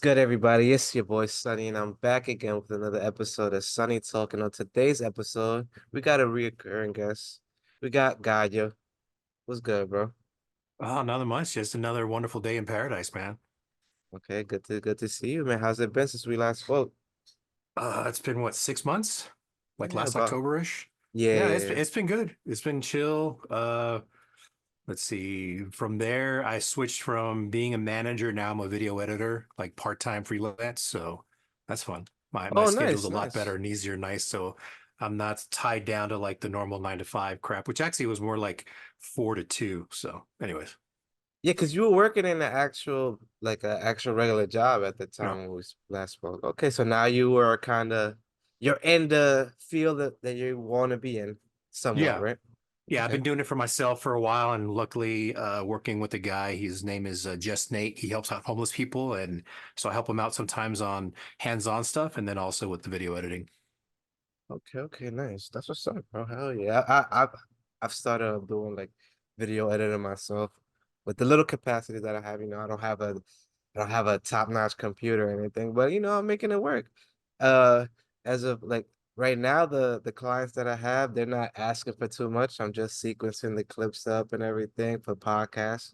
Good, everybody? It's your boy Sunny, and I'm back again with another episode of Sunny Talk. And on today's episode, we got a reoccurring guest. We got Gallo. What's good, bro? Oh, another month, just another wonderful day in paradise, man. Okay, good to see you, man. How's it been since we last spoke? It's been what, 6 months? Like Yeah, last about October-ish. yeah, Yeah, yeah, it's yeah. it's been good. It's been chill. Let's see. From there, I switched from being a manager. Now I'm a video editor, like part-time freelance. So that's fun. My Oh, schedule's nice, a lot better nice. and easier, nice. So I'm not tied down to like the normal 9 to 5 crap, which actually was more like 4 to 2. So, anyways, Yeah, because you were working in the actual, like, a actual regular job at the yeah. time when we last spoke. Okay, so now you are you're in the field that you want to be in, somewhat, Yeah. right? Yeah, I've Okay. been doing it for myself for a while, and luckily, working with a guy. His name is Just Nate. He helps out homeless people, and so I help him out sometimes on hands-on stuff, and then also with the video editing. Okay, nice. That's what's up, bro. Hell yeah. I've started doing like video editing myself with the little capacity that I have. I don't have a top-notch computer or anything, but I'm making it work. Uh, as of like right now, the clients that I have, they're not asking for too much. I'm just sequencing the clips up and everything for podcasts.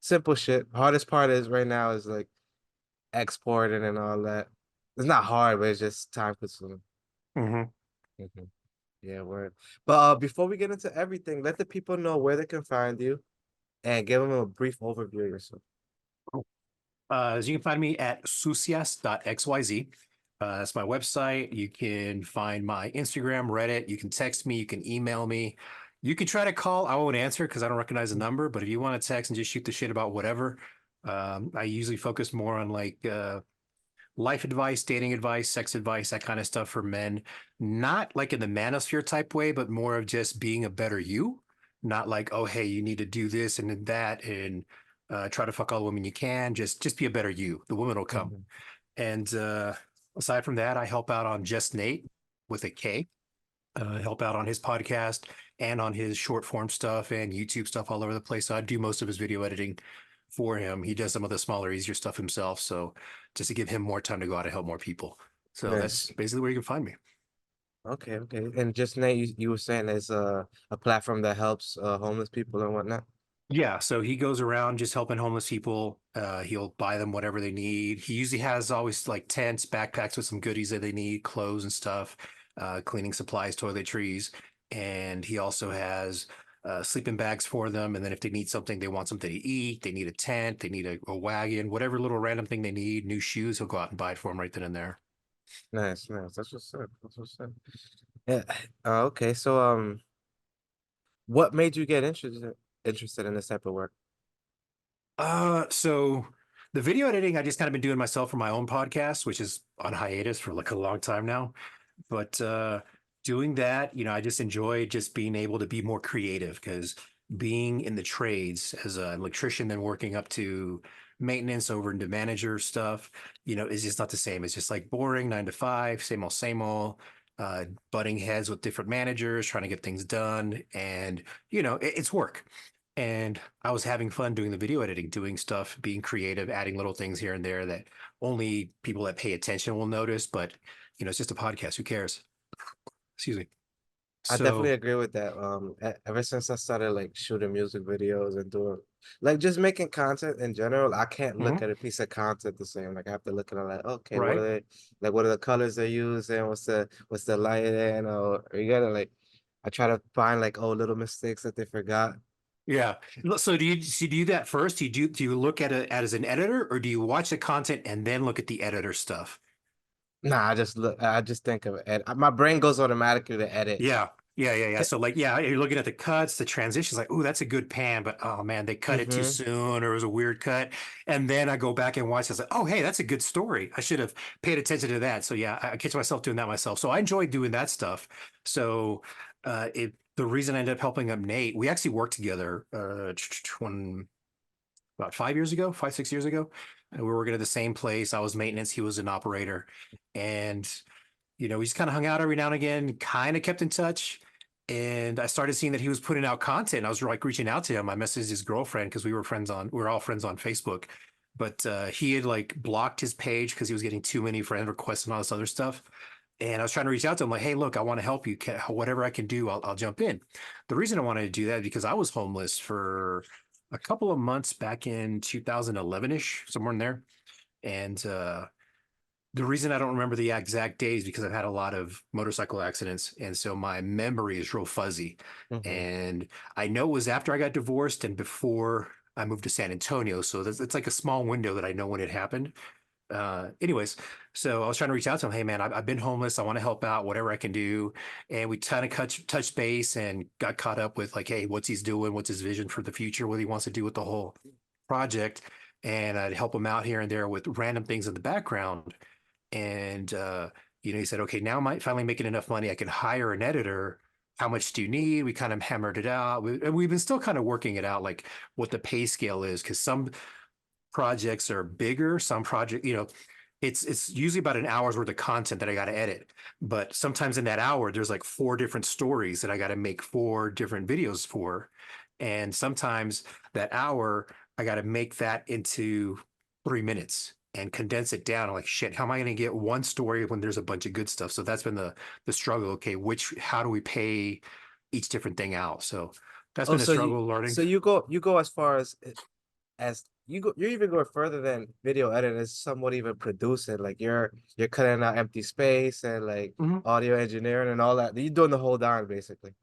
Simple shit. Hardest part is right now is like exporting and all that. It's not hard, but it's just time consuming. Hmm. Yeah, word. But before we get into everything, let the people know where they can find you and give them a brief overview of yourself. So you can find me at sucias.xyz. That's my website. You can find my Instagram, Reddit. You can text me. You can email me. You can try to call. I won't answer because I don't recognize the number. But if you want to text and just shoot the shit about whatever, I usually focus more on like life advice, dating advice, sex advice, that kind of stuff for men. Not like in the manosphere type way, but more of just being a better you. Not like, oh, hey, you need to do this and that and try to fuck all the women you can. Just be a better you. The woman will come. Mhm. And aside from that, I help out on Just Nate with a K. Help out on his podcast and on his short form stuff and YouTube stuff all over the place. So I do most of his video editing for him. He does some of the smaller, easier stuff himself. So just to give him more time to go out and help more people. So that's Nice. basically where you can find me. Okay. And just now you were saying there's a platform that helps homeless people and whatnot. Yeah, so he goes around just helping homeless people. He'll buy them whatever they need. He usually has always like tents, backpacks with some goodies that they need, clothes and stuff, cleaning supplies, toiletries, and he also has sleeping bags for them. And then if they need something, they want something to eat, they need a tent, they need a wagon, whatever little random thing they need, new shoes, he'll go out and buy it for them right then and there. Nice. That's what's up. That's what's up. Yeah. Okay. So what made you get interested in this type of work? So the video editing, I just kind of been doing myself for my own podcast, which is on hiatus for like a long time now. But doing that, I just enjoy just being able to be more creative because being in the trades as an electrician, then working up to maintenance over into manager stuff, is just not the same. It's just like boring 9 to 5, same old, butting heads with different managers, trying to get things done. And, it's work. And I was having fun doing the video editing, doing stuff, being creative, adding little things here and there that only people that pay attention will notice. But, it's just a podcast. Who cares? Excuse me. I definitely So, agree with that. Ever since I started like shooting music videos and doing like just making content in general, I can't look mhm, at a piece of content the same. Like I have to look at it like, okay, what are right. they like? What are the colors they're using? What's the lighting? Or you gotta like, I try to find like little mistakes that they forgot. Yeah. So do you do that first? Do you look at it as an editor or do you watch the content and then look at the editor stuff? Nah, I just think of it. My brain goes automatically to edit. Yeah. So like, yeah, you're looking at the cuts, the transitions, like, oh, that's a good pan, but oh man, they cut it too Mm-hmm. soon or it was a weird cut. And then I go back and watch this, like, oh, hey, that's a good story. I should have paid attention to that. So yeah, I catch myself doing that myself. So I enjoy doing that stuff. So the reason I ended up helping up Nate, we actually worked together when about 5 years ago, 5, 6 years ago. And we were working at the same place. I was maintenance, he was an operator. And we just kind of hung out every now and again, kind of kept in touch. And I started seeing that he was putting out content. I was like reaching out to him. I messaged his girlfriend because we were all friends on Facebook. but he had like blocked his page because he was getting too many friend requests and all this other stuff. And I was trying to reach out to him like, hey, look, I want to help you. Whatever I can do, I'll jump in. The reason I wanted to do that is because I was homeless for a couple of months back in 2011-ish, somewhere in there. And the reason I don't remember the exact days because I've had a lot of motorcycle accidents, and so my memory is real fuzzy. Hmm. And I know it was after I got divorced and before I moved to San Antonio, so it's like a small window that I know when it happened. Anyways, so I was trying to reach out to him. Hey, man, I've been homeless. I want to help out, whatever I can do. And we kind of touched base and got caught up with like, hey, what's he's doing? What's his vision for the future? What he wants to do with the whole project? And I'd help him out here and there with random things in the background. And he said, okay, now I'm finally making enough money. I can hire an editor. How much do you need? We kind of hammered it out. And we've been still kind of working it out, like what the pay scale is, because some projects are bigger. Some project, it's usually about an hour's worth of content that I got to edit. But sometimes in that hour, there's like four different stories that I got to make four different videos for. And sometimes that hour, I got to make that into 3 minutes and condense it down. I'm like, shit, how am I going to get one story when there's a bunch of good stuff? So that's been the struggle. Okay, how do we pay each different thing out? So that's Oh, been a struggle learning. you go as far as you even go further than video editing is somewhat even producing. Like you're cutting out empty space and like Mhm. audio engineering and all that. You're doing the whole darn basically.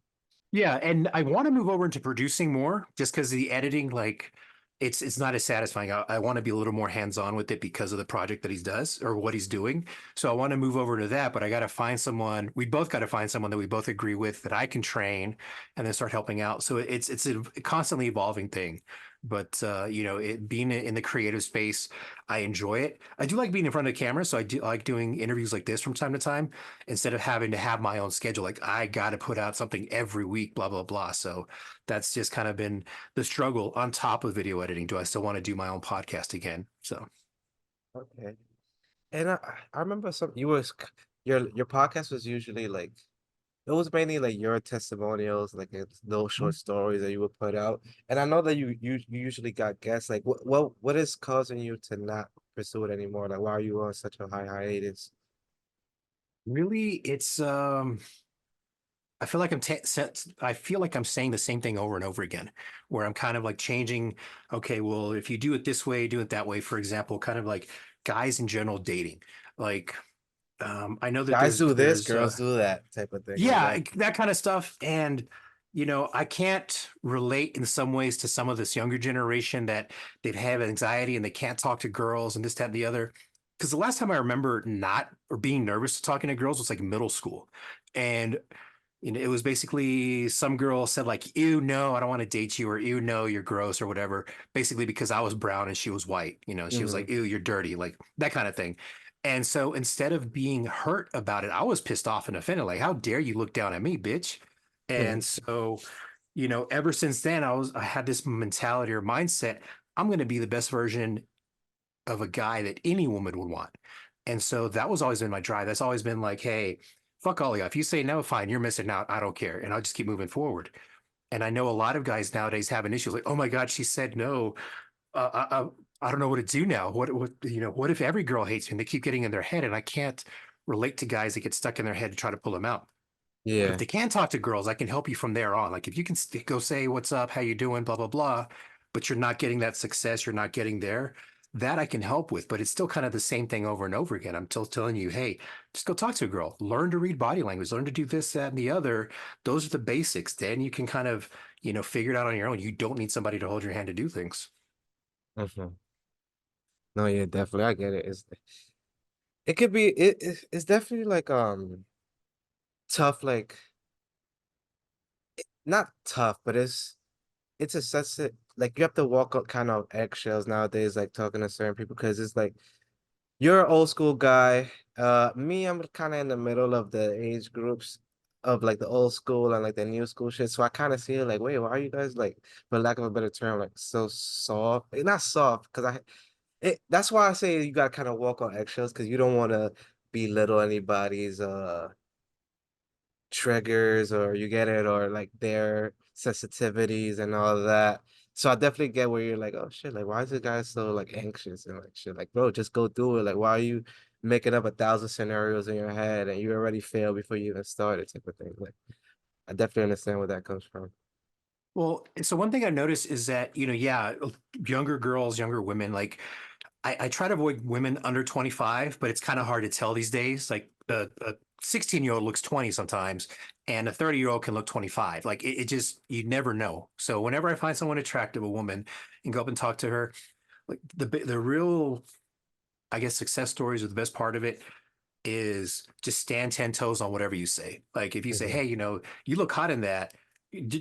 Yeah, and I want to move over into producing more just because the editing, like it's not as satisfying. I want to be a little more hands-on with it because of the project that he does or what he's doing. So I want to move over to that, but I got to find someone, we both got to find someone that we both agree with that I can train and then start helping out. So it's a constantly evolving thing. But it being in the creative space, I enjoy it. I do like being in front of the camera, so I do like doing interviews like this from time to time instead of having to have my own schedule. Like I got to put out something every week, blah, blah, blah. So that's just kind of been the struggle on top of video editing. Do I still want to do my own podcast again? So, Okay. And I remember some you was your podcast was usually like it was mainly like your testimonials, like it's those short stories that you would put out. And I know that you usually got guests. Like what is causing you to not pursue it anymore? Like why are you on such a high hiatus? really, it's I feel like I feel like I'm saying the same thing over and over again, where I'm kind of like changing. Okay, well, if you do it this way, do it that way. For example, kind of like guys in general dating. Like, I know that Guys there's do this, there's girls do that type of thing. Like yeah, that. that kind of stuff. And I can't relate in some ways to some of this younger generation that they've had anxiety and they can't talk to girls and this, that, and the other. Because the last time I remember not or being nervous to talking to girls was like middle school. And it was basically some girl said like, "Ew, no, I don't want to date you," or "Ew, no, you're gross," or whatever. Basically because I was brown and she was white. She was Hmm. like, "Ew, you're dirty," like that kind of thing. And so instead of being hurt about it, I was pissed off and offended. Like, how dare you look down at me, bitch? And Hmm. so, ever since then, I had this mentality or mindset. I'm going to be the best version of a guy that any woman would want. And so that was always been my drive. That's always been like, hey, fuck all of you. If you say no, fine, you're missing out. I don't care. And I'll just keep moving forward. And I know a lot of guys nowadays have an issue like, oh my God, she said no. I don't know what to do now. What if every girl hates me and they keep getting in their head and I can't relate to guys that get stuck in their head to try to pull them out. But if Yeah. they can talk to girls, I can help you from there on. Like if you can go say, what's up, how you doing, blah, blah, blah, but you're not getting that success, you're not getting there, that I can help with. But it's still kind of the same thing over and over again. I'm still telling you, hey, just go talk to a girl, learn to read body language, learn to do this, that, and the other. Those are the basics. Then you can kind of, figure it out on your own. You don't need somebody to hold your hand to do things. Hmm. No, yeah, definitely. I get it. It could be it's definitely like tough, like not tough, but it's a sensitive like you have to walk up kind of eggshells nowadays, like talking to certain people because it's like you're an old school guy. Me, I'm kind of in the middle of the age groups of like the old school and like the new school shit. So I kind of see it like, wait, why are you guys like, for lack of a better term, like so soft? Not soft, because that's why I say you gotta kind of walk on eggshells because you don't want to belittle anybody's triggers or you get it or like their sensitivities and all of that. So I definitely get where you're like, oh shit, like why is the guy so like anxious and like shit? Like, bro, just go do it. Like, why are you making up 1,000 scenarios in your head and you already failed before you even started, type of thing? Like, I definitely understand where that comes from. Well, so one thing I noticed is that, yeah, younger girls, younger women, like I try to avoid women under 25, but it's kind of hard to tell these days. Like a 16-year-old looks 20 sometimes, and a 30-year-old can look 25. Like it just, you never know. So whenever I find someone attractive, a woman, and go up and talk to her, like the real, I guess, success stories, or the best part of it, is just stand 10 toes on whatever you say. Like if you say, Hmm. hey, you look hot in that.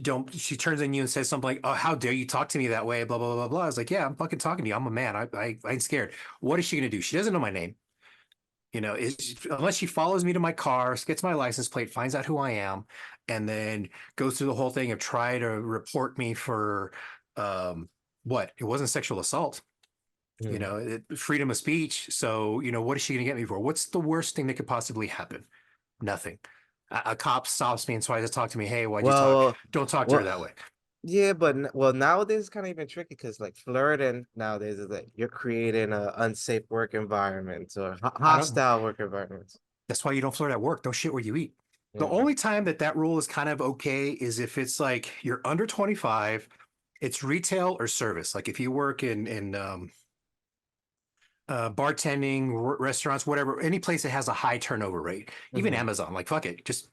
Don't she turns on you and says something like, oh, how dare you talk to me that way? Blah, blah, blah, blah. I was like, yeah, I'm fucking talking to you. I'm a man. I ain't scared. What is she going to do? She doesn't know my name. Unless she follows me to my car, gets my license plate, finds out who I am, and then goes through the whole thing of try to report me for what? It wasn't sexual assault, Hmm. freedom of speech. So, what is she going to get me for? What's the worst thing that could possibly happen? Nothing. A cop stops me and tries to talk to me. Hey, why'd you talk? Well, Don't talk to her well, that way. yeah, but well, nowadays it's kind of even tricky because like flirting nowadays is like you're creating a unsafe work environment or I don't. hostile work environments. That's why you don't flirt at work. Don't shit where you eat. The Yeah. only time that rule is kind of okay is if it's like you're under 25, it's retail or service. Like if you work in bartending, restaurants, whatever, any place that has a high turnover rate, even Hmm. Amazon, like fuck it, just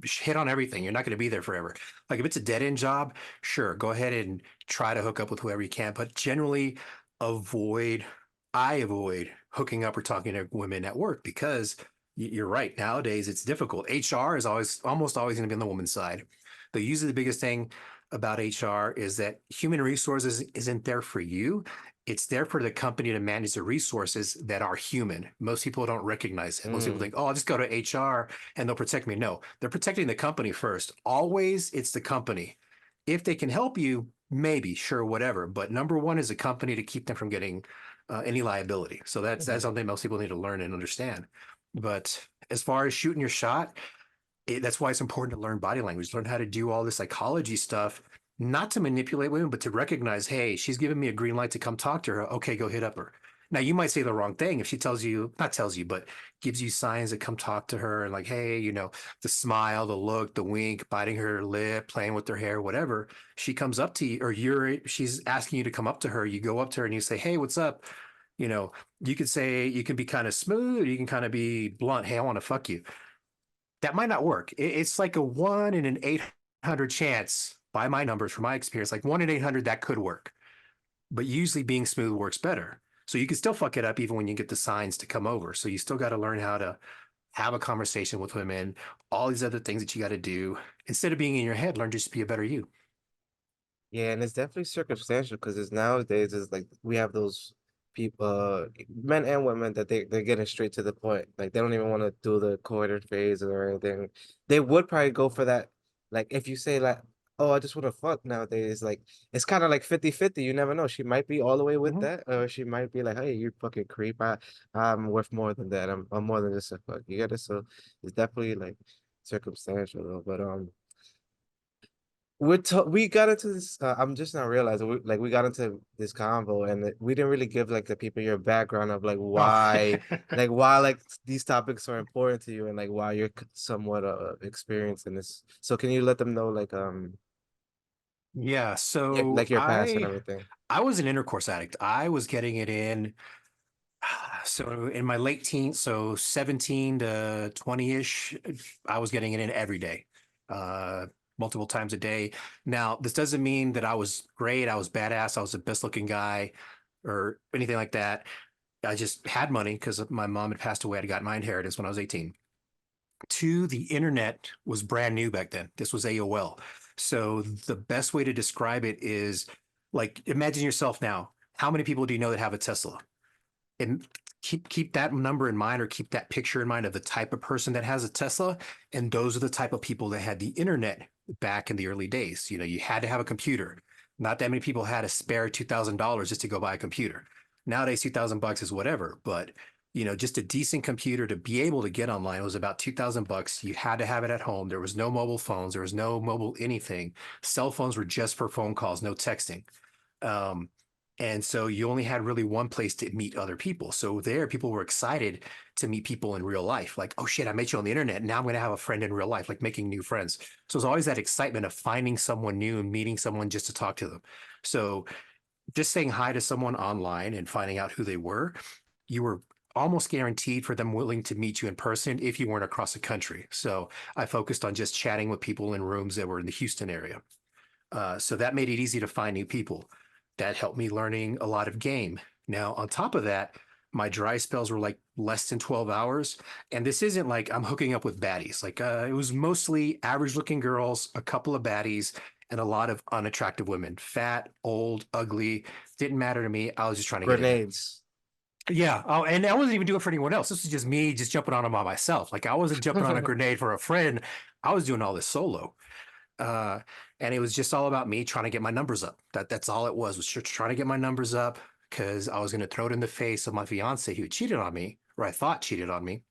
hit on everything. You're not going to be there forever. Like if it's a dead end job, sure, go ahead and try to hook up with whoever you can, but generally avoid, I avoid hooking up or talking to women at work because you're right. Nowadays it's difficult. HR is almost always going to be on the woman's side. But usually the biggest thing about HR is that human resources isn't there for you. It's there for the company to manage the resources that are human. Most people don't recognize it. Most people Mm. think, oh, I'll just go to HR and they'll protect me. No, they're protecting the company first. Always it's the company. If they can help you, maybe, sure, whatever. But number one is the company to keep them from getting any liability. So that's Hmm. something most people need to learn and understand. But as far as shooting your shot, that's why it's important to learn body language, learn how to do all this psychology stuff, not to manipulate women, but to recognize, hey, she's giving me a green light to come talk to her. Okay, go hit up her. Now you might say the wrong thing if she tells you, not tells you, but gives you signs to come talk to her and like, hey, the smile, the look, the wink, biting her lip, playing with her hair, whatever. She comes up to you, or she's asking you to come up to her. You go up to her and you say, hey, what's up? You know, you could say, you can be kind of smooth, or you can kind of be blunt. Hey, I want to fuck you. That might not work. It's like a 1 in an 800 chance, by my numbers, from my experience, like 1 in 800 that could work. But usually being smooth works better. So you can still fuck it up even when you get the signs to come over. So you still got to learn how to have a conversation with women, all these other things that you got to do. Instead of being in your head, learn just to be a better you. Yeah, and it's definitely circumstantial because it's nowadays is like we have those people, men and women that they're getting straight to the point. Like they don't even want to do the coital phase or anything. They would probably go for that. Like if you say like, oh, I just want to fuck nowadays, like it's kind of like 50-50. You never know. She might be all the way with Mhm. that, or she might be like, hey, you fucking creep. I'm worth more than that. I'm more than just a fuck. You get it? So it's definitely like circumstantial though. But we got into this. I'm just not realizing we got into this convo and we didn't really give like the people your background of Oh, why like these topics are important to you and like why you're somewhat experienced in this. So can you let them know yeah. like So your past and I everything? I was an intercourse addict. I was getting it in. So in my late teens, so 17 to 20-ish, I was getting it in every day, uh, multiple times a day. Now, this doesn't mean that I was great, I was badass, I was the best looking guy or anything like that. I just had money because my mom had passed away. I'd got my inheritance when I was 18. Two, the internet was brand new back then. This was AOL. So the best way to describe it is like imagine yourself now. How many people do you know that have a Tesla? And keep that number in mind or keep that picture in mind of the type of person that has a Tesla. And those are the type of people that had the internet back in the early days. You had to have a computer. Not that many people had a spare $2,000 just to go buy a computer. Nowadays, $2,000 is whatever, but just a decent computer to be able to get online was about $2,000. You had to have it at home. There was no mobile phones. There was no mobile anything. Cell phones were just for phone calls, no texting. Um, and so you only had really one place to meet other people. So there, people were excited to meet people in real life. Like, oh shit, I met you on the internet. Now I'm going to have a friend in real life, like making new friends. So it's always that excitement of finding someone new and meeting someone just to talk to them. So just saying hi to someone online and finding out who they were, you were almost guaranteed for them willing to meet you in person if you weren't across the country. So I focused on just chatting with people in rooms that were in the Houston area. So that made it easy to find new people. That helped me learning a lot of game. Now, on top of that, my dry spells were like less than 12 hours. And this isn't like I'm hooking up with baddies. Like it was mostly average looking girls, a couple of baddies, and a lot of unattractive women. Fat, old, ugly. Didn't matter to me. I was just trying to get in there. Grenades. Yeah. Oh, and I wasn't even doing it for anyone else. This was just me just jumping on them by myself. Like I wasn't jumping on a grenade for a friend. I was doing all this solo. Uh, and it was just all about me trying to get my numbers up. That's all it was just trying to get my numbers up because I was going to throw it in the face of my fiance who cheated on me, or I thought cheated on me.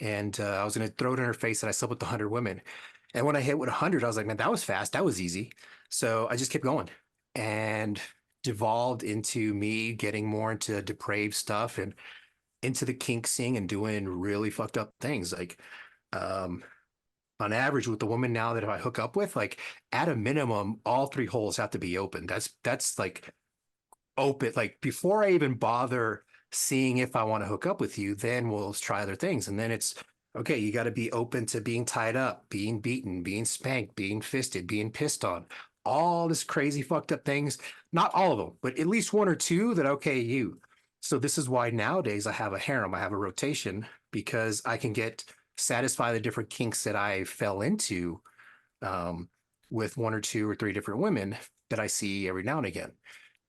And I was going to throw it in her face that I slept with 100 women. And when I hit with 100, I was like, man, that was fast. That was easy. So I just kept going and devolved into me getting more into depraved stuff and into the kink scene and doing really fucked up things. Like, um, on average with the woman now that if I hook up with, like at a minimum, all three holes have to be open. That's like open. Like before I even bother seeing if I want to hook up with you, then we'll try other things. And then it's okay, you got to be open to being tied up, being beaten, being spanked, being fisted, being pissed on. All this crazy fucked up things. Not all of them, but at least one or two that okay, you. So this is why nowadays I have a harem, I have a rotation because I can get satisfy the different kinks that I fell into um, with one or two or three different women that I see every now and again.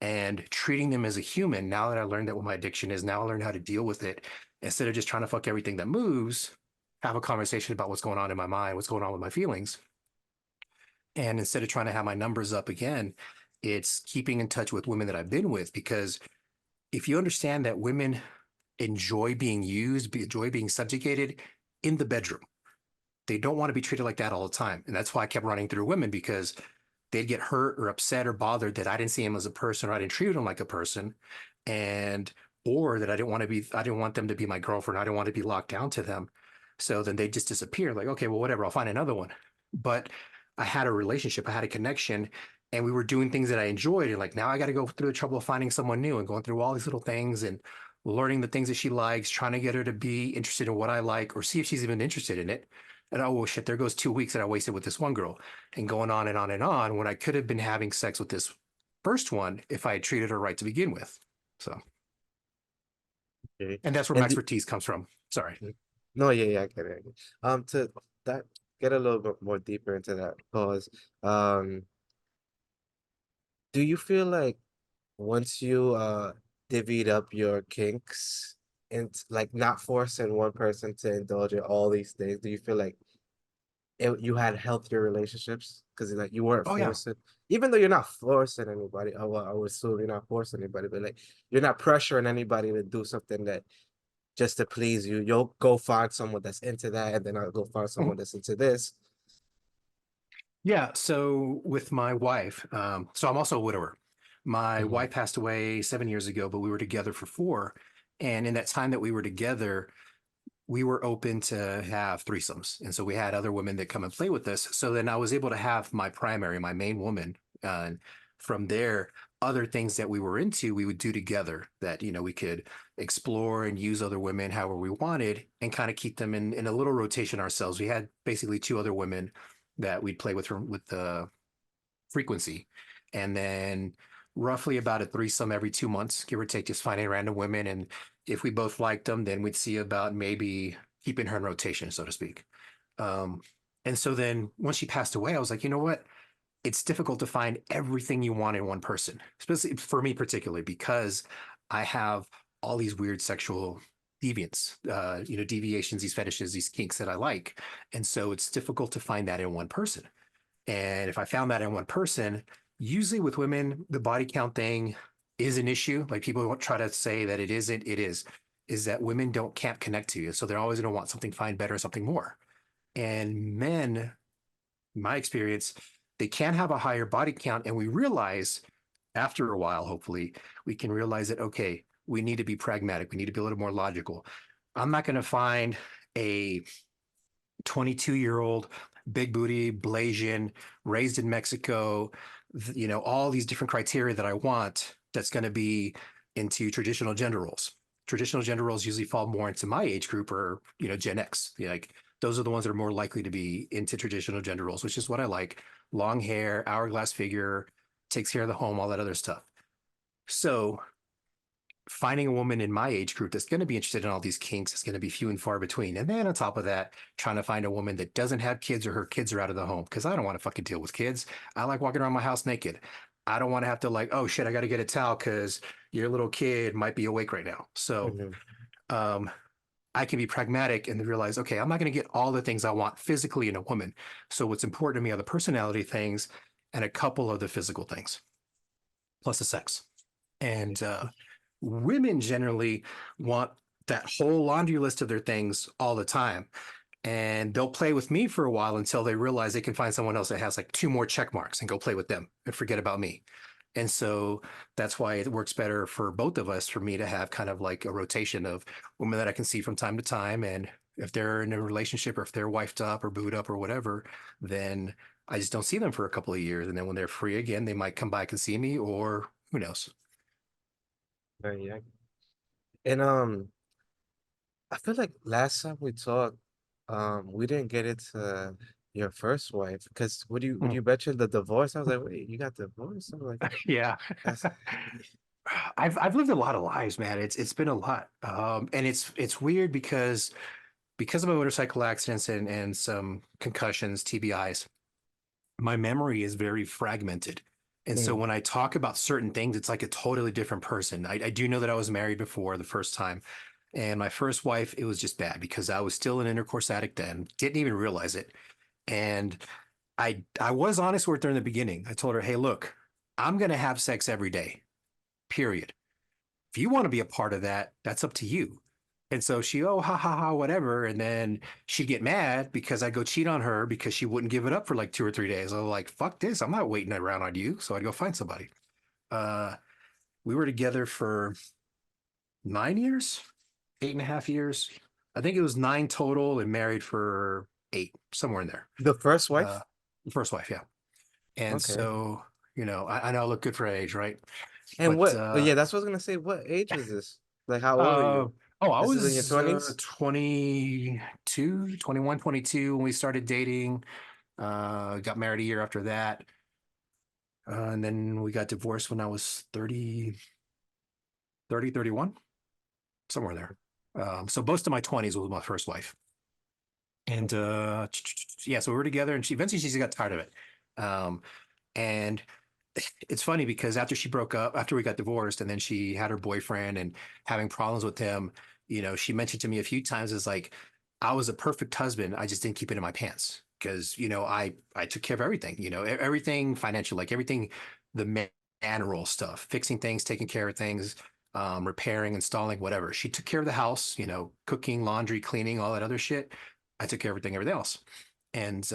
And treating them as a human, now that I learned that what my addiction is, now I learned how to deal with it. Instead of just trying to fuck everything that moves, have a conversation about what's going on in my mind, what's going on with my feelings. And instead of trying to have my numbers up again, it's keeping in touch with women that I've been with. Because if you understand that women enjoy being used, enjoy being subjugated in the bedroom, they don't want to be treated like that all the time. And that's why I kept running through women because they'd get hurt or upset or bothered that I didn't see him as a person or I didn't treat him like a person. And or that I didn't want them to be my girlfriend. I didn't want to be locked down to them. So then they just disappear. Like, okay, well, whatever, I'll find another one. But I had a relationship, I had a connection, and we were doing things that I enjoyed. And like now I got to go through the trouble of finding someone new and going through all these little things and learning the things that she likes, trying to get her to be interested in what I like or see if she's even interested in it. And oh well, shit, there goes 2 weeks that I wasted with this one girl and going on and on and on when I could have been having sex with this first one if I had treated her right to begin with. So, Okay. and that's where my And expertise comes from. Sorry. no, yeah, yeah, I get it. I get it. To that get a little bit more deeper into that pause. Do you feel like once you divvied up your kinks and like not forcing one person to indulge in all these things, do you feel like you had healthier relationships because like you weren't Oh yeah. forcing, even though you're not forcing anybody. Oh, well, I would assume you're not forcing anybody, but like you're not pressuring anybody to do something that just to please you. You'll go find someone that's into that, and then I'll go find Mhm. someone that's into this. Yeah. So with my wife, so I'm also a widower. My Mhm. wife passed away 7 years ago, but we were together for four. And in that time that we were together, we were open to have threesomes. And so we had other women that come and play with us. So then I was able to have my primary, my main woman. And from there, other things that we were into, we would do together that, we could explore and use other women however we wanted and kind of keep them in a little rotation ourselves. We had basically two other women that we'd play with the frequency. And then roughly about a threesome every 2 months, give or take, just finding random women. And if we both liked them, then we'd see about maybe keeping her in rotation, so to speak. Um, and so then once she passed away, I was like, you know what? It's difficult to find everything you want in one person, especially for me, particularly because I have all these weird sexual deviants, deviations, these fetishes, these kinks that I like. And so it's difficult to find that in one person. And if I found that in one person, usually with women, the body count thing is an issue. Like people won't try to say that it isn't, it is that women can't connect to you. So they're always going to want something fine, better, something more. And men, my experience, they can have a higher body count. And we realize after a while, hopefully, we can realize that, okay, we need to be pragmatic. We need to be a little more logical. I'm not going to find a 22-year-old big booty Blasian raised in Mexico, all these different criteria that I want that's going to be into traditional gender roles. Traditional gender roles usually fall more into my age group or, Gen X. Like those are the ones that are more likely to be into traditional gender roles, which is what I like. Long hair, hourglass figure, takes care of the home, all that other stuff. So finding a woman in my age group that's going to be interested in all these kinks is going to be few and far between. And then on top of that, trying to find a woman that doesn't have kids or her kids are out of the home because I don't want to fucking deal with kids. I like walking around my house naked. I don't want to have to like, oh shit, I got to get a towel because your little kid might be awake right now. So Hmm. um, I can be pragmatic and realize, okay, I'm not going to get all the things I want physically in a woman. So what's important to me are the personality things and a couple of the physical things, plus the sex. And women generally want that whole laundry list of their things all the time. And they'll play with me for a while until they realize they can find someone else that has like two more check marks and go play with them and forget about me. And so that's why it works better for both of us, for me to have kind of like a rotation of women that I can see from time to time. And if they're in a relationship or if they're wifed up or booed up or whatever, then I just don't see them for a couple of years. And then when they're free again, they might come back and see me, or who knows. Yeah. And I feel like last time we talked, we didn't get into your first wife because when Mm. you mentioned the divorce, I was like, wait, you got divorced? I'm like, Yeah. that's I've lived a lot of lives, man. It's been a lot. And it's weird because of my motorcycle accidents and some concussions, TBIs, my memory is very fragmented. And so mm, when I talk about certain things, it's like a totally different person. I do know that I was married before the first time. And my first wife, it was just bad because I was still an intercourse addict then, didn't even realize it. And I was honest with her in the beginning. I told her, hey, look, I'm gonna have sex every day, period. If you want to be a part of that, that's up to you. And so she, oh, ha ha ha, whatever. And then she'd get mad because I go cheat on her because she wouldn't give it up for like 2 or 3 days. I was like, fuck this. I'm not waiting around on you. So I'd go find somebody. Uh, we were together for 9 years, 8.5 years. I think it was nine total and married for 8, somewhere in there. the first Uh, wife? first wife, yeah. And Okay. so, I know I look good for age, right? And But yeah, that's what I was gonna say. What age was this? Like, how old were Uh, you? I This is in your was 20s? 22, 21, 22 when we started dating. Got married a year after that. And then we got divorced when I was 31, somewhere there. So most of my 20s was my first wife. And yeah, so we were together and she just got tired of it. Um, and it's funny because after we got divorced and then she had her boyfriend and having problems with him, she mentioned to me a few times is like, I was a perfect husband. I just didn't keep it in my pants because, I took care of everything, everything financial, like everything, the man role stuff, fixing things, taking care of things, repairing, installing, whatever. She took care of the house, cooking, laundry, cleaning, all that other shit. I took care of everything else. And,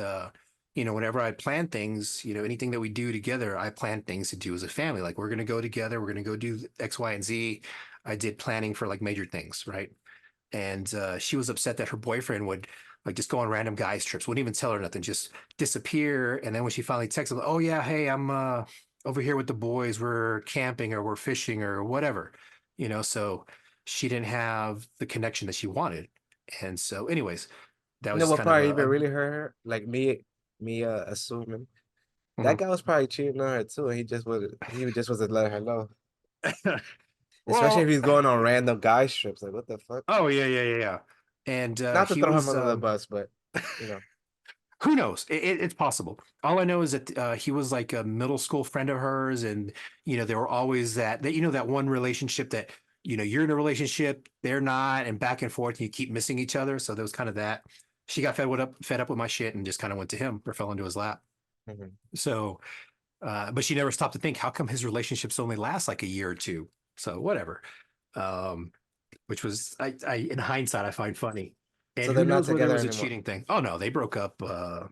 whenever I plan things, anything that we do together, I plan things to do as a family. Like we're going to go together, we're going to go do X, Y, and Z. I did planning for like major things, right? And she was upset that her boyfriend would like just go on random guys trips, wouldn't even tell her nothing, just disappear. And then when she finally texted, like, oh yeah, hey, I'm over here with the boys, we're camping or we're fishing or whatever, so she didn't have the connection that she wanted. And so, anyways, that You was know just what kind of probably even really hurt her? Like me assuming that mhm. guy was probably cheating on her too, and he just wasn't letting her know. Especially if Well, he's going on random guy trips. Like, what the fuck? oh yeah, yeah, yeah, yeah. And Not to he throw him was under the bus, but you know. who knows? It's possible. All I know is that he was like a middle school friend of hers, and there were always that one relationship that you're in a relationship, they're not, and back and forth, and you keep missing each other. So there was kind of that. She got fed up with my shit, and just kind of went to him or fell into his lap. Mhm. So, but she never stopped to think, how come his relationships only last like a year or two? So whatever. Um, which was in hindsight I find funny. And So who they're not knows whether it together was a anymore. cheating thing? Oh no, they broke up a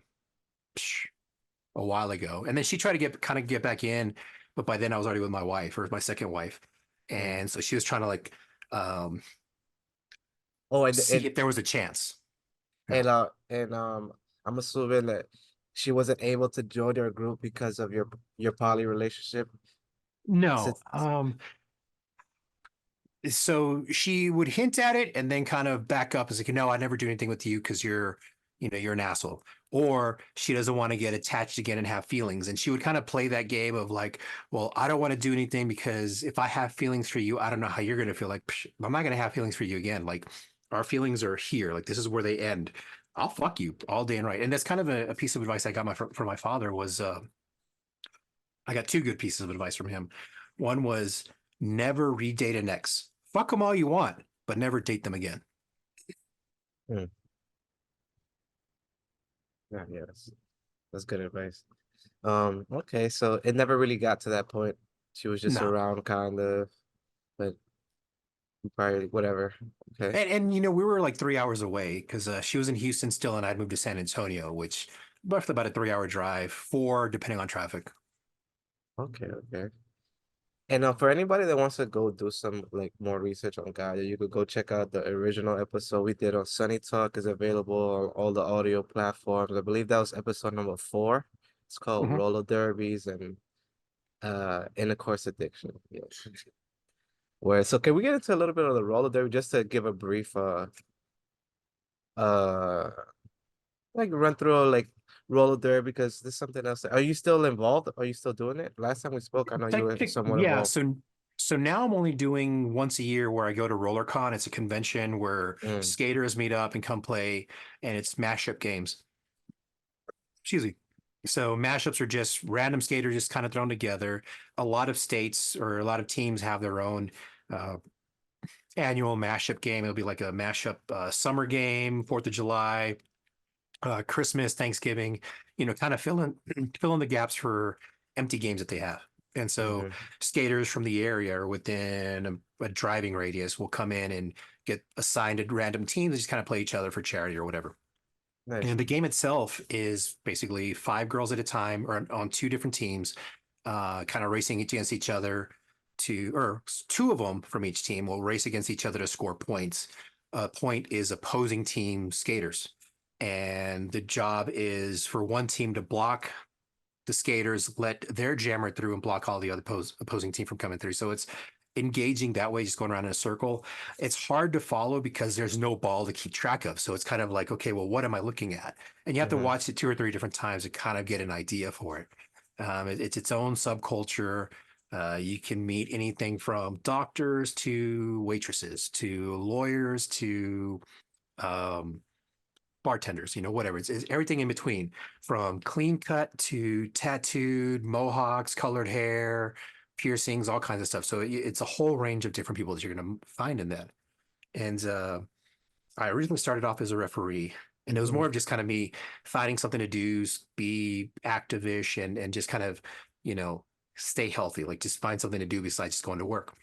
while ago. And then she tried to get back in, but by then I was already with my wife, or my second wife, Mm. and so she was trying to like Oh, see if there was a chance. Yeah. and I'm assuming that she wasn't able to join your group because of your poly relationship. No. Since So she would hint at it and then kind of back up and say, no, I never do anything with you because you're an asshole. Or she doesn't want to get attached again and have feelings. And she would kind of play that game of like, well, I don't want to do anything because if I have feelings for you, I don't know how you're going to feel. Like, psh, I'm not going to have feelings for you again. Like, our feelings are here. Like, this is where they end. I'll fuck you all day and right. And that's kind of a piece of advice I got from my father was I got two good pieces of advice from him. One was never redate an ex. Fuck them all you want, but never date them again. Hmm, yeah, that's good advice. Okay, so it never really got to that point. She was just No. around kind of, but probably whatever. Okay. And we were like 3 hours away because she was in Houston still, and I'd moved to San Antonio, which roughly about a 3 hour drive, four depending on traffic. Okay, okay. And for anybody that wants to go do some like more research on Gaia, you could go check out the original episode we did on Sunny Talk is available on all the audio platforms. I believe that was episode number 4. It's called Mhm. Roller Derbies and Intercourse Addiction. Yeah. Where so can we get into a little bit of the roller derby just to give a brief uh like run through like roller derby because there's something else. Are you still involved? Are you still doing it? Last time we spoke, I know you were somewhat Yeah. involved. So now I'm only doing once a year where I go to RollerCon. It's a convention where Mm, skaters meet up and come play, and it's mashup games. Excuse me. So mashups are just random skaters just kind of thrown together. A lot of states or a lot of teams have their own uh, annual mashup game. It'll be like a mashup summer game, Fourth of July, Christmas, Thanksgiving. Kind of fill in the gaps for empty games that they have. And so mm-hmm. skaters from the area or within a driving radius will come in and get assigned to random teams and just kind of play each other for charity or whatever. Nice. And the game itself is basically five girls at a time or on two different teams, kind of racing against each other or two of them from each team will race against each other to score points. A point is opposing team skaters. And the job is for one team to block the skaters, let their jammer through and block all the other opposing team from coming through. So it's engaging that way, just going around in a circle. It's hard to follow because there's no ball to keep track of. So it's kind of like, okay, well, what am I looking at? And you have to Mm-hmm. watch it two or three different times to kind of get an idea for it. It's its own subculture. You can meet anything from doctors to waitresses to lawyers to um, bartenders, whatever. It's everything in between, from clean cut to tattooed, mohawks, colored hair, piercings, all kinds of stuff. So it's a whole range of different people that you're going to find in that. And I originally started off as a referee, and it was more of just kind of me finding something to do, be activish, and just kind of, you know, stay healthy, like just find something to do besides just going to work.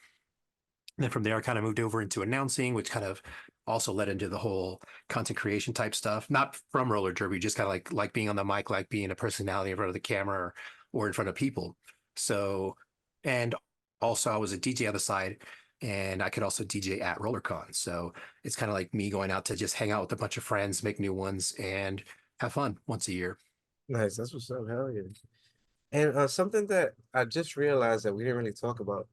And then from there, I kind of moved over into announcing, which kind of also led into the whole content creation type stuff. Not from roller derby, just kind of like being on the mic, like being a personality in front of the camera or in front of people. So, and also I was a DJ on the side, and I could also DJ at RollerCon. So it's kind of like me going out to just hang out with a bunch of friends, make new ones, and have fun once a year. Nice. That's what's up. Hell yeah. And something that I just realized that we didn't really talk about,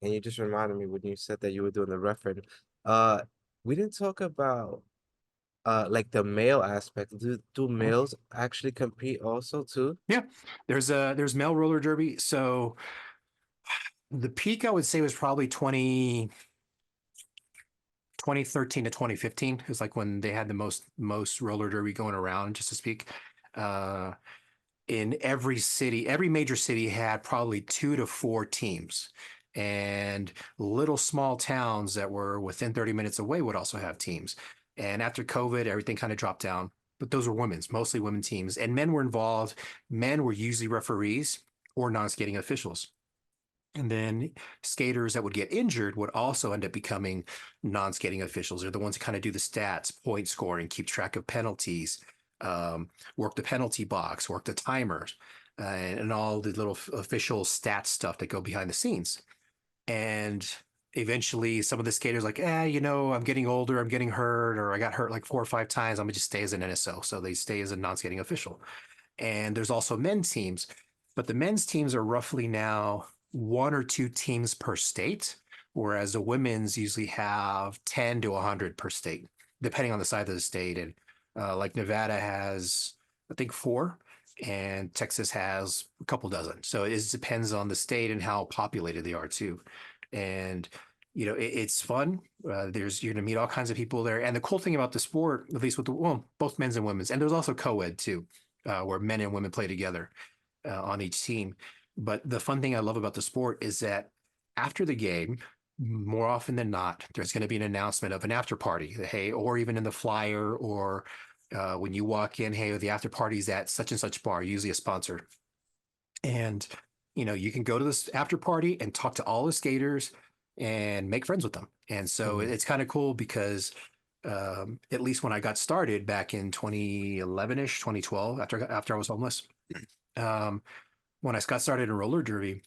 and you just reminded me when you said that you were doing the reference. Uh, we didn't talk about like the male aspect. Do Mhm. males actually compete also too? Yeah, there's male roller derby. So the peak I would say was probably 2013 to 2015 is like when they had the most roller derby going around, just to speak. Uh, in every major city had probably two to four teams, and little small towns that were within 30 minutes away would also have teams. And after COVID, everything kind of dropped down. But those were mostly women teams, and men were involved. Men were usually referees or non-skating officials. And then skaters that would get injured would also end up becoming non-skating officials. They're the ones who kind of do the stats, point scoring, keep track of penalties, work the penalty box, work the timers. and all the little official stats stuff that go behind the scenes. And eventually some of the skaters like, I'm getting older, I'm getting hurt, or I got hurt like 4 or 5 times. I'm gonna just stay as an NSO. So they stay as a non-skating official. And there's also men's teams, but the men's teams are roughly now 1 or 2 teams per state, whereas the women's usually have 10 to 100 per state, depending on the size of the state. And like Nevada has, I think, 4, and Texas has a couple dozen. So it depends on the state and how populated they are too. And it's fun. You're gonna meet all kinds of people there. And the cool thing about the sport, at least with both men's and women's, and there's also co-ed too, where men and women play together on each team. But the fun thing I love about the sport is that after the game, more often than not, there's going to be an announcement of an after party. Hey, or even in the flyer, or when you walk in, hey, the after party is at such and such bar, usually a sponsor. And you can go to this after party and talk to all the skaters and make friends with them. And so Mhm. it's kind of cool because at least when I got started back in 2011-ish, 2012, after I was homeless, um, when I got started in roller derby,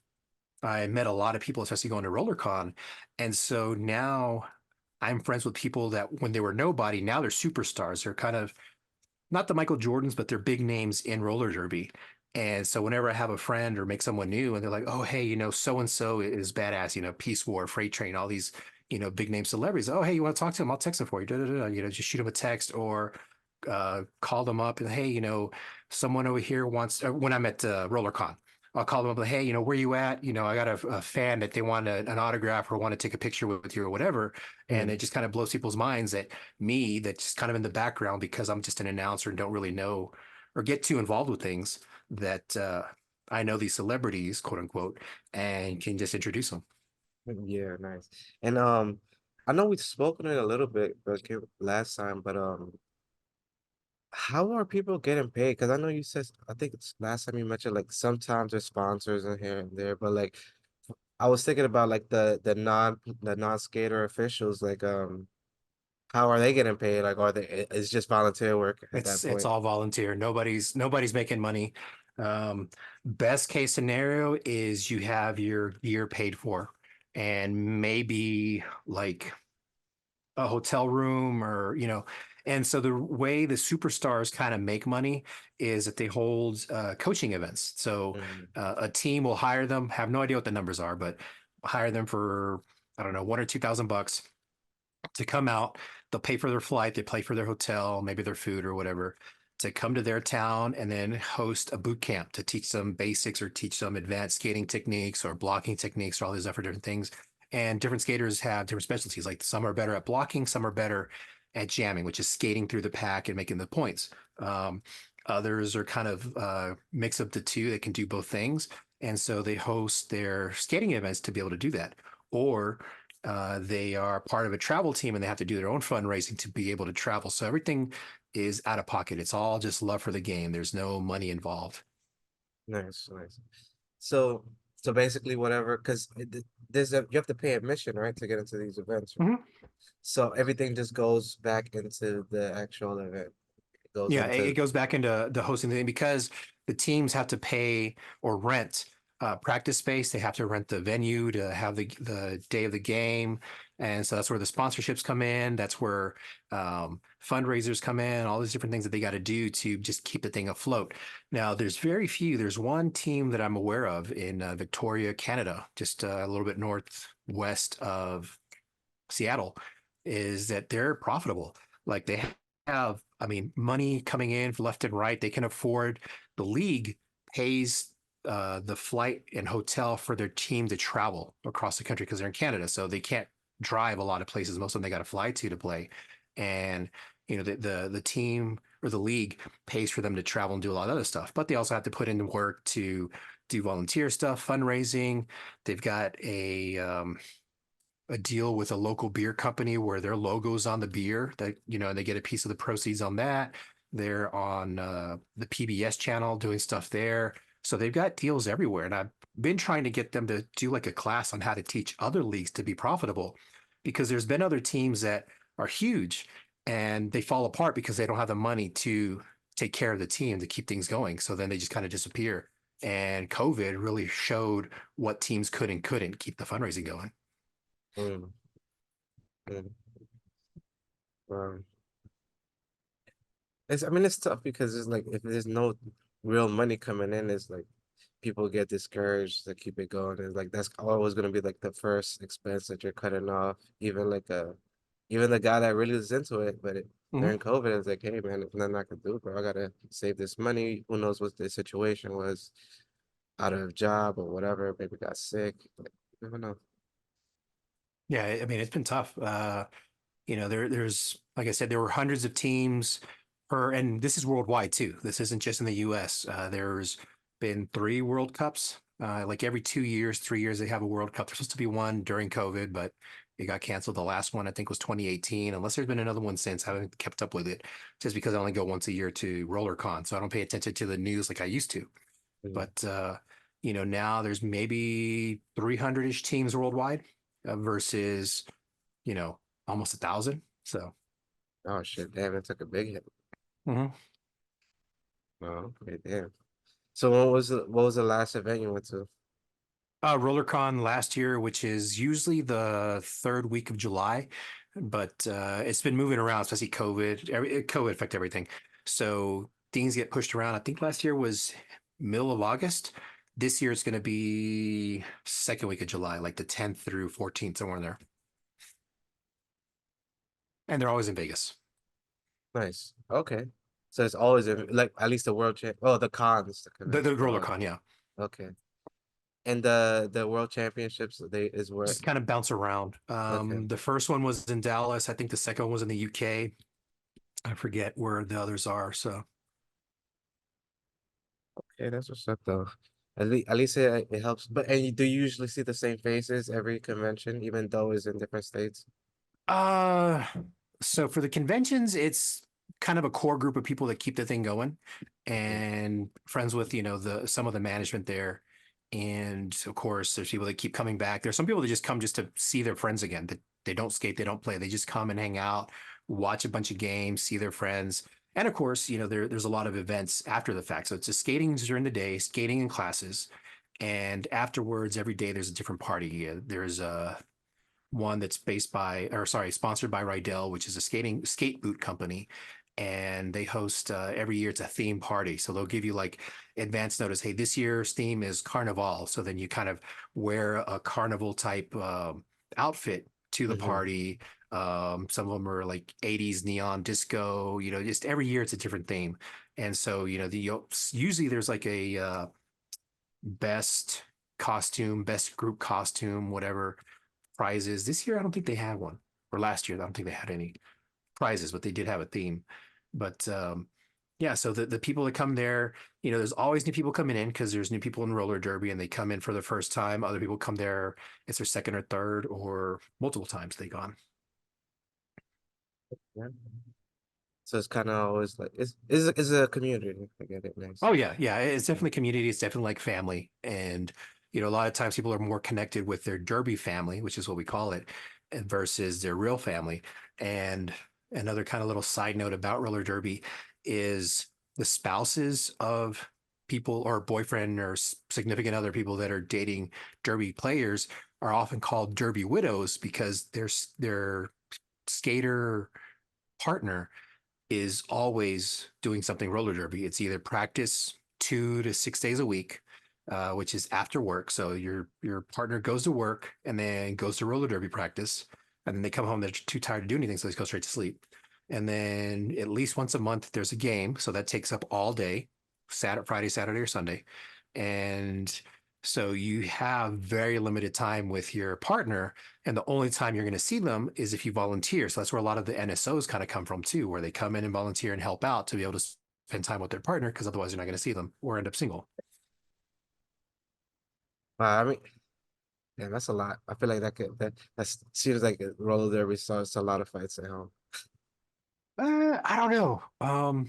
I met a lot of people, especially going to RollerCon. And so now I'm friends with people that when they were nobody, now they're superstars. They're kind of not the Michael Jordans, but they're big names in roller derby. And so whenever I have a friend or make someone new and they're like, oh, hey, so and so is badass, Peace War, Freight Train, all these, big name celebrities. Oh, hey, you want to talk to him? I'll text him for you. Da, da, da. Just shoot him a text or call them up and, hey, someone over here wants, when I'm at RollerCon, I'll call them up like, hey, where you at? I got a fan that they want an autograph or want to take a picture with you or whatever. And Mhm. it just kind of blows people's minds that that's just kind of in the background because I'm just an announcer and don't really know or get too involved with things that I know these celebrities, quote unquote, and can just introduce them. Yeah, nice. And I know we've spoken it a little bit, but last time, but how are people getting paid? Because I know you said, I think it's last time you mentioned like sometimes there's sponsors in here and there, but like I was thinking about like the non-skater officials, like how are they getting paid? Like are they it's just volunteer work at that It's point? all volunteer. Nobody's making money. Best case scenario is you have your gear paid for, and maybe like a hotel room or and so the way the superstars kind of make money is that they hold coaching events. So Mhm. a team will hire them, have no idea what the numbers are, but hire them for, I don't know, 1 or 2 thousand bucks to come out. They'll pay for their flight, they pay for their hotel, maybe their food or whatever, to come to their town and then host a boot camp to teach them basics or teach them advanced skating techniques or blocking techniques or all these different things. And different skaters have different specialties. Like some are better at blocking, some are better at jamming, which is skating through the pack and making the points. Others are kind of mix up the two. They can do both things. And so they host their skating events to be able to do that. Or they are part of a travel team and they have to do their own fundraising to be able to travel. So everything is out of pocket. It's all just love for the game. There's no money involved. Nice, nice. So so basically whatever, because there's you have to pay admission, right, to get into these events. Mhm. So everything just goes back into the actual event. It goes Yeah, it into goes back into the hosting thing because the teams have to pay or rent practice space. They have to rent the venue to have the day of the game, and so that's where the sponsorships come in. That's where fundraisers come in. All these different things that they got to do to just keep the thing afloat. Now, there's very few. There's one team that I'm aware of in Victoria, Canada, just a little bit northwest of Seattle, is that they're profitable. Like they have, I mean, money coming in left and right. They can afford, the league pays the flight and hotel for their team to travel across the country because they're in Canada. So they can't drive a lot of places. Most of them they got to fly to play. And the team or the league pays for them to travel and do a lot of other stuff. But they also have to put in work to do volunteer stuff, fundraising. They've got a deal with a local beer company where their logo's on the beer that, and they get a piece of the proceeds on that. They're on the PBS channel doing stuff there. So they've got deals everywhere. And I've been trying to get them to do like a class on how to teach other leagues to be profitable because there's been other teams that are huge and they fall apart because they don't have the money to take care of the team to keep things going. So then they just kind of disappear. And COVID really showed what teams could and couldn't keep the fundraising going. Mm, mm. Um, I mean, it's tough because it's like if there's no real money coming in, it's like people get discouraged to keep it going. It's like that's always gonna be like the first expense that you're cutting off. Even the guy that really is into it, but Mhm. during COVID, it's like, hey man, there's nothing I can do, bro. I gotta save this money. Who knows what the situation was, out of job or whatever. Maybe got sick. Like, you never know. Yeah, I mean, it's been tough. There's like I said, there were hundreds of teams and this is worldwide too. This isn't just in the US. There's been three World Cups. Like every 2 years, 3 years, they have a World Cup. There's supposed to be one during COVID, but it got canceled. The last one, I think, was 2018, unless there's been another one since. I haven't kept up with it just because I only go once a year to RollerCon. So I don't pay attention to the news like I used to. Mm. But, now there's maybe 300-ish teams worldwide versus, you know, almost 1,000. So, Oh shit, damn, it took a big hit. mhm. Oh, okay, damn. So what was the last event you went to? RollerCon last year, which is usually the third week of July, but it's been moving around, especially COVID. COVID affected everything, so things get pushed around. I think last year was middle of August. This year it's going to be second week of July, like the 10th through 14th, somewhere in there. And they're always in Vegas. Nice. Okay. So it's always like at least the world champ. Oh, the cons, the The convention. Oh, RollerCon, yeah, okay. And the world championships they is where. just kind of bounce around. Okay. The first one was in Dallas. I think the second one was in the UK. I forget where the others are. So. Okay, that's what's up though. At least it helps. But and do you usually see the same faces every convention, even though it's in different states? Uh, so for the conventions, it's kind of a core group of people that keep the thing going Mhm. and friends with, the some of the management there. And of course, there's people that keep coming back. There's some people that just come just to see their friends again. That they don't skate, they don't play. They just come and hang out, watch a bunch of games, see their friends. And of course, there's a lot of events after the fact. So it's a skating during the day, skating in classes, and afterwards, every day there's a different party. There's a one that's sponsored by Rydell, which is a skate boot company. And they host every year, it's a theme party. So they'll give you like advance notice. Hey, this year's theme is Carnival. So then you kind of wear a carnival type outfit to the Mhm. party. Some of them are like 80s neon disco, just every year it's a different theme. And so, usually there's like a best costume, best group costume, whatever prizes. This year, I don't think they had one. Or last year, I don't think they had any prizes, but they did have a theme. But yeah, so the people that come there, there's always new people coming in because there's new people in roller derby and they come in for the first time. Other people come there, it's their second or third or multiple times they've gone. Yeah. So it's kind of always like it's a community. I get it. Nice. Oh yeah, yeah. It's definitely community. It's definitely like family. And a lot of times people are more connected with their derby family, which is what we call it, versus their real family. And another kind of little side note about roller derby is the spouses of people or boyfriend or significant other people that are dating derby players are often called derby widows because their skater partner is always doing something roller derby. It's either practice 2 to 6 days a week, which is after work. So your partner goes to work and then goes to roller derby practice, and then they come home. They're too tired to do anything, so they go straight to sleep. And then at least once a month there's a game, so that takes up all day, Saturday, Friday, Saturday, or Sunday, and so you have very limited time with your partner, and the only time you're going to see them is if you volunteer. So that's where a lot of the NSOs kind of come from too, where they come in and volunteer and help out to be able to spend time with their partner because otherwise you're not going to see them or end up single. I mean, yeah, that's a lot. I feel like that seems like a roller derby starts a lot of fights at home. I don't know.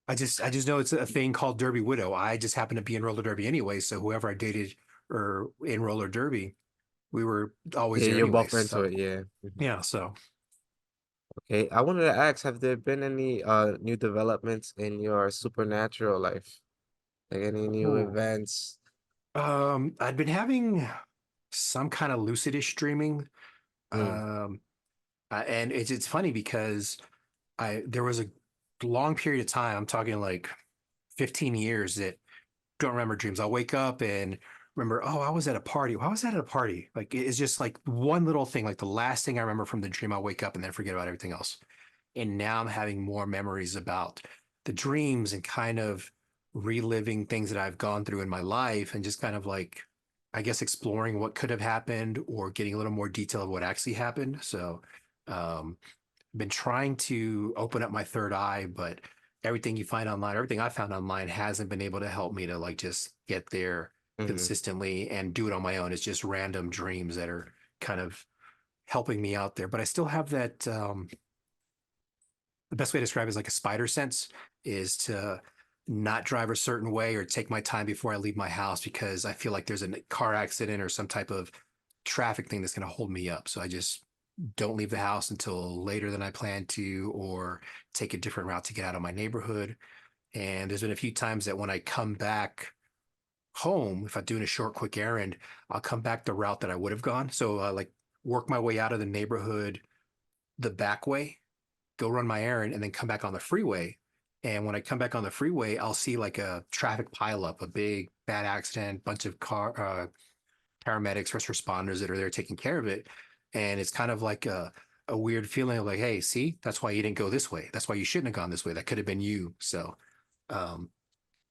I just know it's a thing called Derby Widow. I just happen to be in roller derby anyway, so whoever I dated or in roller derby, we were always Yeah, there you're anyways. both into So it. Yeah. Mhm. yeah, so Okay, I wanted to ask, have there been any new developments in your supernatural life? Like any new Ooh. events? I'd been having some kind of lucidish dreaming. Mm, Um, and it's funny because I there was a long period of time, I'm talking like 15 years, that don't remember dreams. I'll wake up and remember, oh, I was at a party. Why was that at a party? Like it's just like one little thing, like the last thing I remember from the dream, I'll wake up and then forget about everything else. And now I'm having more memories about the dreams and kind of reliving things that I've gone through in my life and just kind of like, I guess, exploring what could have happened or getting a little more detail of what actually happened. So, um, been trying to open up my third eye, but everything you find online, everything I found online hasn't been able to help me to like just get there mm, consistently and do it on my own. It's just random dreams that are kind of helping me out there. But I still have that the best way to describe it is like a spider sense, is to not drive a certain way or take my time before I leave my house because I feel like there's a car accident or some type of traffic thing that's going to hold me up. So I just don't leave the house until later than I plan to, or take a different route to get out of my neighborhood. And there's been a few times that when I come back home, if I'm doing a short, quick errand, I'll come back the route that I would have gone. So like work my way out of the neighborhood the back way, go run my errand, and then come back on the freeway. And when I come back on the freeway, I'll see like a traffic pileup, a big bad accident, bunch of paramedics, first responders that are there taking care of it. And it's kind of like a weird feeling of like, hey, see, that's why you didn't go this way. That's why you shouldn't have gone this way. That could have been you. So um,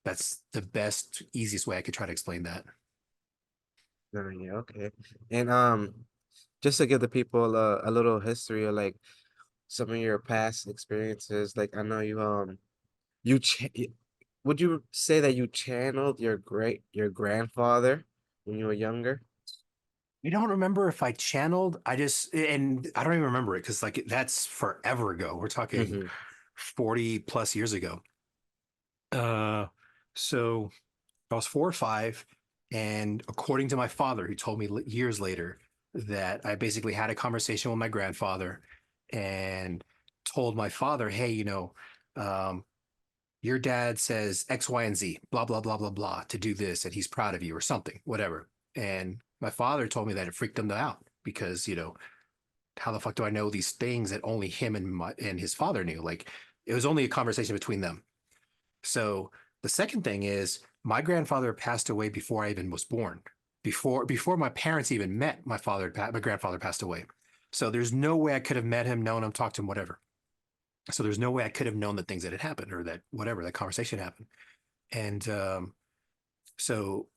that's the best, easiest way I could try to explain that. no, yeah, okay. And just to give the people a little history of like some of your past experiences, like I know you would you say that you channeled your grandfather when you were younger? You don't remember if I channeled? I just, and I don't even remember it because like that's forever ago. We're talking Mm-hmm. 40 plus years ago. Uh, so I was 4 or 5, and according to my father, who told me years later that I basically had a conversation with my grandfather and told my father, "Hey, um, your dad says X, Y, and Z, blah blah blah blah blah, to do this, and he's proud of you or something, whatever." And my father told me that it freaked him out because how the fuck do I know these things that only him and his father knew? Like it was only a conversation between them. So the second thing is my grandfather passed away before I even was born. Before my parents even met, my grandfather passed away. So there's no way I could have met him, known him, talked to him, whatever. So there's no way I could have known the things that had happened or that whatever that conversation happened. And so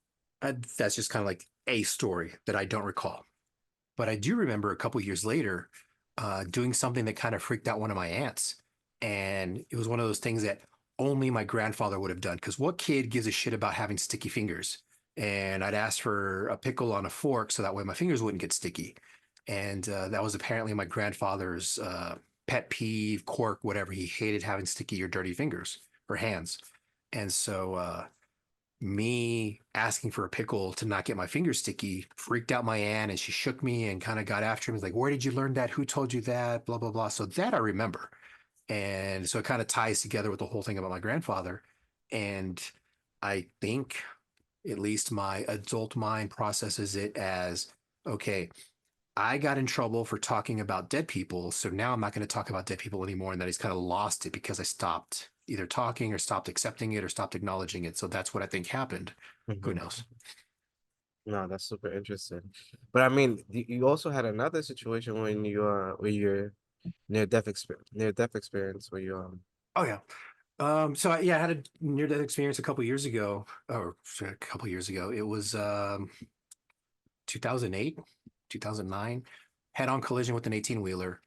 that's just kind of like a story that I don't recall. But I do remember a couple years later doing something that kind of freaked out one of my aunts. And it was one of those things that only my grandfather would have done. Because what kid gives a shit about having sticky fingers? And I'd ask for a pickle on a fork so that way my fingers wouldn't get sticky. And that was apparently my grandfather's pet peeve, quirk, whatever. He hated having sticky or dirty fingers or hands. And so me asking for a pickle to not get my fingers sticky freaked out my aunt, and she shook me and kind of got after me. Was like, where did you learn that? Who told you that? Blah, blah, blah. So that I remember. And so it kind of ties together with the whole thing about my grandfather. And I think at least my adult mind processes it as okay, I got in trouble for talking about dead people. So now I'm not going to talk about dead people anymore. And that he's kind of lost it because I stopped either talking or stopped accepting it or stopped acknowledging it. So that's what I think happened. Who Mm-hmm. knows? No, that's super interesting. But I mean, you also had another situation when you where you're near death experience where you Oh, yeah. Yeah, I had a near death experience a couple years ago, or a couple years ago. It was 2008, 2009, head on collision with an 18 wheeler,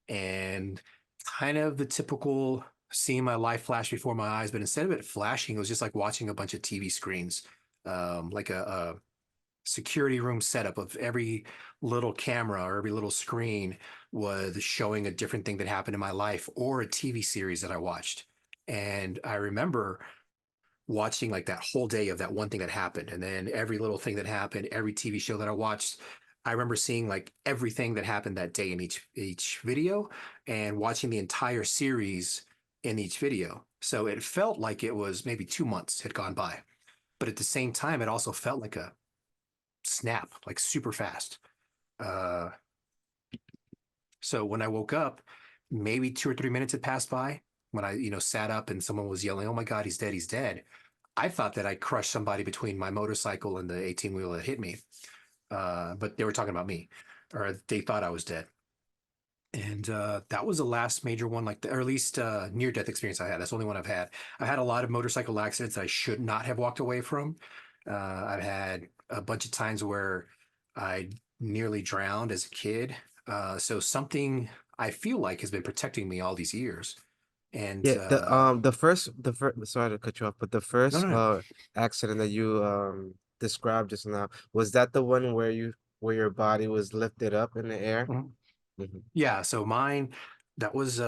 and kind of the typical seeing my life flash before my eyes. But instead of it flashing, it was just like watching a bunch of TV screens, like a security room setup of every little camera or every little screen was showing a different thing that happened in my life or a TV series that I watched. And I remember watching like that whole day of that one thing that happened. And then every little thing that happened, every TV show that I watched, I remember seeing like everything that happened that day in each video and watching the entire series in each video. So it felt like it was maybe 2 months had gone by. but at the same time, it also felt like a snap, like super fast. Uh, so when I woke up, maybe 2 or 3 minutes had passed by when I, sat up and someone was yelling, "Oh my God, he's dead, he's dead." I thought that I crushed somebody between my motorcycle and the 18 wheeler that hit me. But they were talking about me, or they thought I was dead. And that was the last major one, or at least near death experience I had. That's the only one I've had. I had a lot of motorcycle accidents that I should not have walked away from. I've had a bunch of times where I nearly drowned as a kid. So something I feel like has been protecting me all these years. And Yeah, the first sorry to cut you off, but the no, first no, no. accident that you described just now, was that the one where your body was lifted up in the air? Mhm. Hmm. Yeah. So mine, that was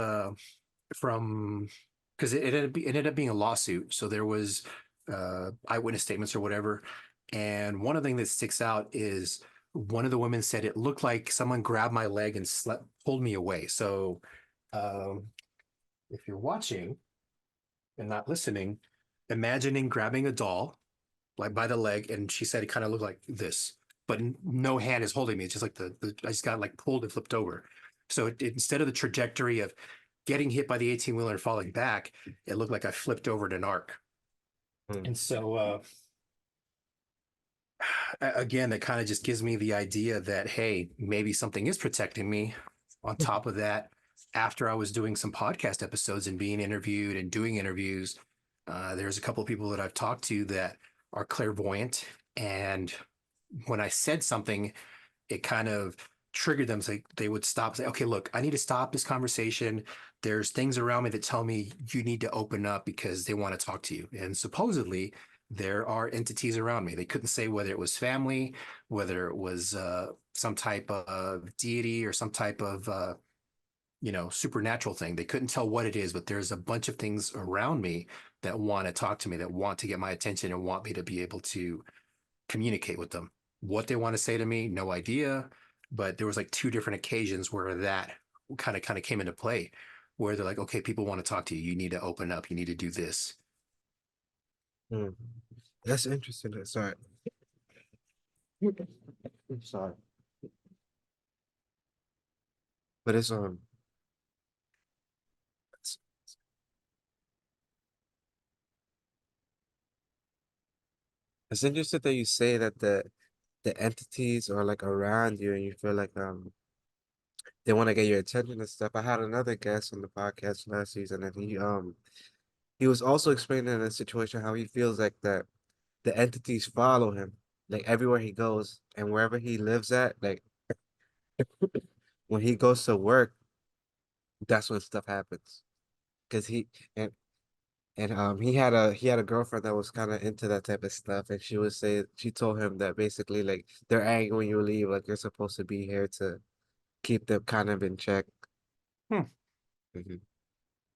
from because it ended up being a lawsuit. So there was eyewitness statements or whatever. And one of the things that sticks out is one of the women said it looked like someone grabbed my leg and pulled me away. So um, if you're watching and not listening, imagining grabbing a doll like by the leg, and she said it kind of looked like this, but no hand is holding me. It's just like I just got like pulled and flipped over. So instead of the trajectory of getting hit by the 18 wheeler and falling back, it looked like I flipped over in an arc. And so again, that kind of just gives me the idea that hey, maybe something is protecting me. On top of that, after I was doing some podcast episodes and being interviewed and doing interviews, there's a couple of people that I've talked to that are clairvoyant, and when I said something, it kind of triggered them. So they would stop and say, okay, look, I need to stop this conversation. There's things around me that tell me you need to open up because they want to talk to you. And supposedly there are entities around me. They couldn't say whether it was family, whether it was some type of deity or some type of, supernatural thing. They couldn't tell what it is, but there's a bunch of things around me that want to talk to me, that want to get my attention and want me to be able to communicate with them. What they want to say to me, no idea. But there was like two different occasions where that kind of came into play, where they're like, okay, people want to talk to you. You need to open up. You need to do this. Hmm. That's interesting. Sorry. I'm sorry. But it's, it's interesting that you say that the entities are like around you and you feel like they want to get your attention and stuff. I had another guest on the podcast last season, and he was also explaining in a situation how he feels like that the entities follow him like everywhere he goes and wherever he lives at, like when he goes to work, that's when stuff happens. Cause he and he had a girlfriend that was kind of into that type of stuff, and she told him that basically like they're angry when you leave, like you're supposed to be here to keep them kind of in check. Hmm. Hmm.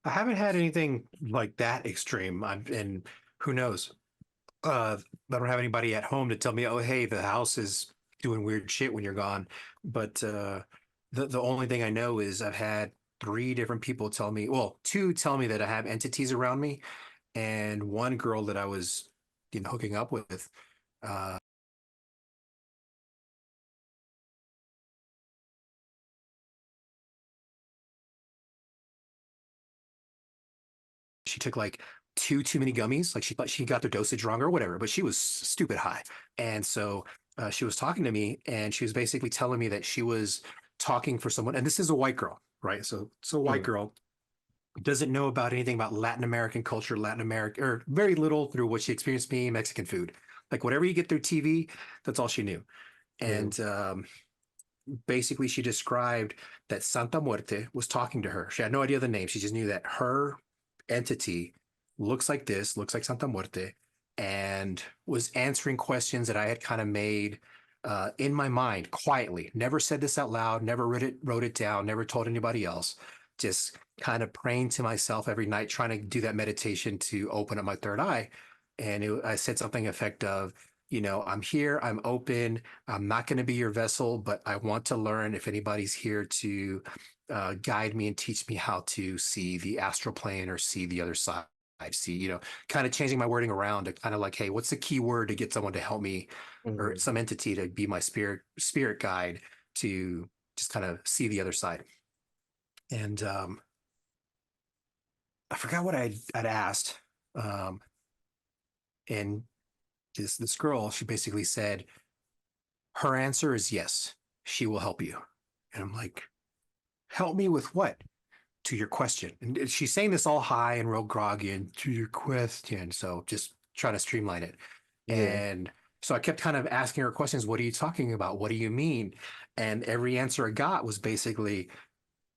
I haven't had anything like that extreme. And who knows? I don't have anybody at home to tell me, oh, hey, the house is doing weird shit when you're gone. But the only thing I know is I've had three different people tell me, well, two tell me that I have entities around me, and one girl that I was, hooking up with, uh, she took like two too many gummies. Like she thought she got their dosage wrong or whatever, but she was stupid high. And so she was talking to me, and she was basically telling me that she was talking for someone. And this is a white girl, right? So a white Mm, girl doesn't know about anything about Latin American culture, Latin America, or very little through what she experienced me, Mexican food. Like whatever you get through TV, that's all she knew. mm, And basically, she described that Santa Muerte was talking to her. She had no idea the name. She just knew that her entity looks like this, looks like Santa Muerte, and was answering questions that I had kind of made in my mind quietly. Never said this out loud, never wrote it down, never told anybody else. Just kind of praying to myself every night, trying to do that meditation to open up my third eye. And I said something effect of, I'm here, I'm open, I'm not going to be your vessel, but I want to learn if anybody's here to guide me and teach me how to see the astral plane or see the other side. See, kind of changing my wording around to kind of like, hey, what's the key word to get someone to help me or Hmm. some entity to be my spirit guide to just kind of see the other side. And I forgot what I'd asked. Um, and this girl, she basically said her answer is yes, she will help you. And I'm like, help me with what? To your question. And she's saying this all high and real groggy and to your question. So just trying to streamline it. Yeah. And so I kept kind of asking her questions. What are you talking about? What do you mean? And every answer I got was basically,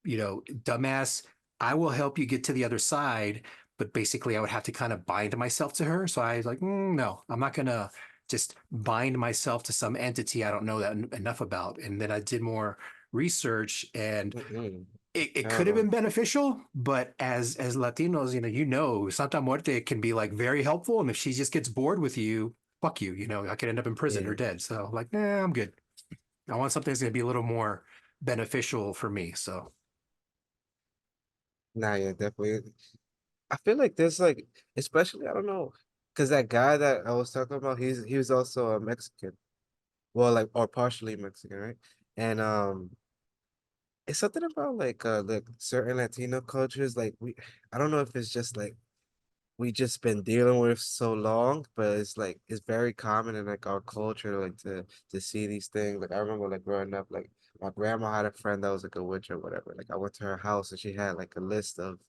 dumbass, I will help you get to the other side. But basically, I would have to kind of bind myself to her. So I was like, no, I'm not going to just bind myself to some entity I don't know that enough about. And then I did more research, and Mm-mm. it Hell could have no. been beneficial, but as Latinos, Santa Muerte can be like very helpful. And if she just gets bored with you, fuck you, I could end up in prison or Yeah. dead. So like, nah, I'm good. I want something that's gonna be a little more beneficial for me. So Nah, yeah, definitely. I feel like there's like, especially I don't know, because that guy that I was talking about, he was also a Mexican. Well, like or partially Mexican, right? And it's something about like certain Latino cultures, like I don't know if it's just like we just been dealing with so long, but it's like it's very common in like our culture like to see these things. Like I remember like growing up, like my grandma had a friend that was like a witch or whatever. Like I went to her house and she had like a list of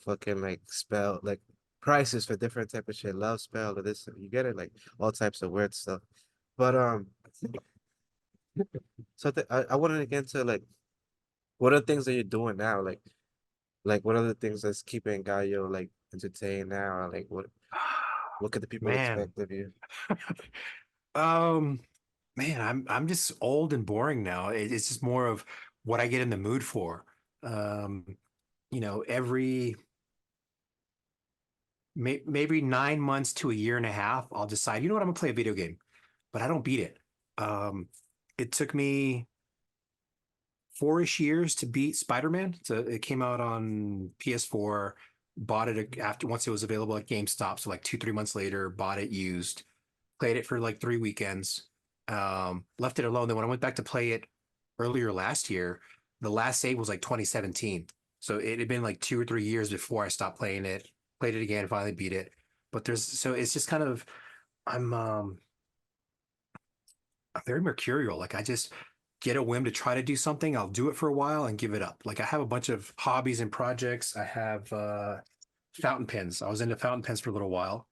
fucking like spell like prices for different type of shit, love spell or this, you get it, like all types of weird stuff. But so I wanted to get into like what are the things that you're doing now? Like what are the things that's keeping Gallo like entertained now? Like what could the people man, expect of you? um, man, I'm just old and boring now. It's just more of what I get in the mood for. Um, every maybe 9 months to a year and a half, I'll decide, what, I'm gonna play a video game, but I don't beat it. Um, it took me 4-ish years to beat Spider-Man. So it came out on PS4, bought it after once it was available at GameStop. So like 2, 3 months later, bought it used, played it for like 3 weekends, left it alone. Then when I went back to play it earlier last year, the last save was like 2017. So it had been like 2 or 3 years before I stopped playing it, played it again, finally beat it. But so it's just kind of, I'm I'm very mercurial. Like I just get a whim to try to do something. I'll do it for a while and give it up. Like I have a bunch of hobbies and projects. I have fountain pens. I was into fountain pens for a little while.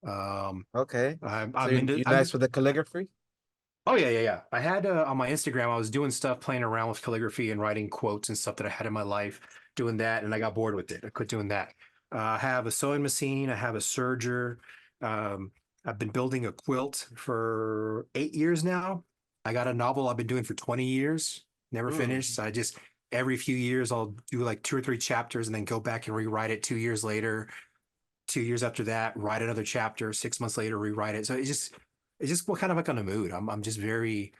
Um, Okay. So I'm into you I'm nice with the calligraphy? Oh yeah, yeah, yeah. I had on my Instagram, I was doing stuff, playing around with calligraphy and writing quotes and stuff that I had in my life, doing that, and I got bored with it. I quit doing that. I have a sewing machine. I have a serger. Um, I've been building a quilt for 8 years now. I got a novel I've been doing for 20 years, never finished. Mm. So I just every few years I'll do like 2 or 3 chapters and then go back and rewrite it 2 years later. 2 years after that, write another chapter. 6 months later, rewrite it. So it's just what kind of like on a mood. I'm just very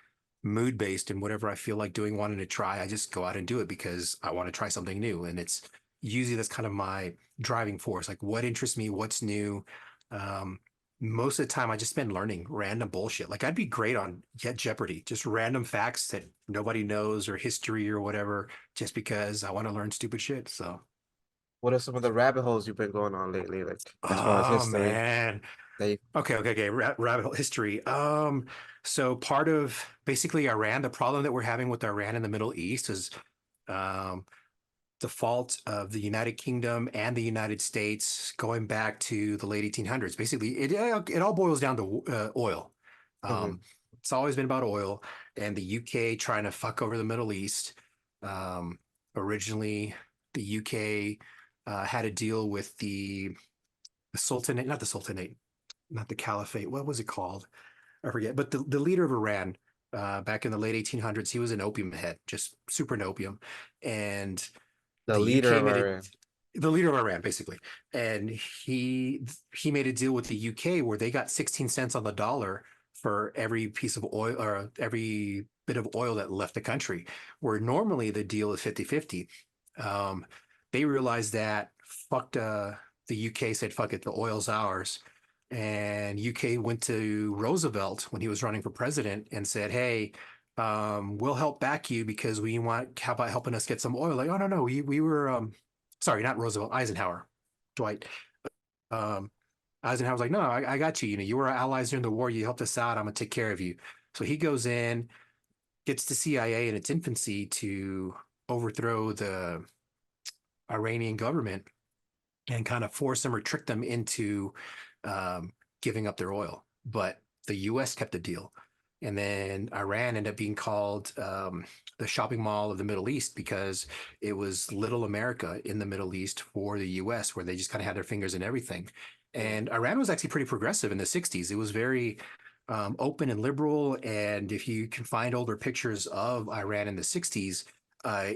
mood based, and whatever I feel like doing, wanting to try, I just go out and do it because I want to try something new. And it's usually that's kind of my driving force. Like what interests me, what's new. Um, Most of the time, I just spend learning random bullshit. Like I'd be great on Get Jeopardy, just random facts that nobody knows or history or whatever, just because I want to learn stupid shit. So. What are some of the rabbit holes you've been going on lately, like as far as Oh history? man. That you, Okay. Rabbit hole history. So part of basically Iran, the problem that we're having with Iran in the Middle East is um, the fault of the United Kingdom and the United States going back to the late 1800s. Basically, it all boils down to oil. hmm Um, it's always been about oil, and the UK trying to fuck over the Middle East. Um, Originally, the UK had a deal with the Sultanate, not the Sultanate, not the Caliphate. What was it called? I forget. But the leader of Iran back in the late 1800s, he was an opium head, just super an opium. And the the leader UK of made it Iran. the leader of Iran, basically. And he made a deal with the UK where they got 16 cents on the dollar for every piece of oil or every bit of oil that left the country, where normally the deal is 50-50. Um, they realized that fucked. the UK said, fuck it, the oil's ours. And UK went to Roosevelt when he was running for president and said, hey, we'll help back you because we want, how about helping us get some oil? Like, oh, no, no, we were, sorry, not Roosevelt, Eisenhower, Dwight. Um, Eisenhower was like, no, I got you. You know, you were our allies during the war. You helped us out. I'm going to take care of you. So he goes in, gets the CIA in its infancy to overthrow the Iranian government and kind of force them or trick them into giving up their oil. But the US kept the deal. And then Iran ended up being called the shopping mall of the Middle East because it was little America in the Middle East for the US, where they just kind of had their fingers in everything. And Iran was actually pretty progressive in the 60s. It was very open and liberal. And if you can find older pictures of Iran in the 60s,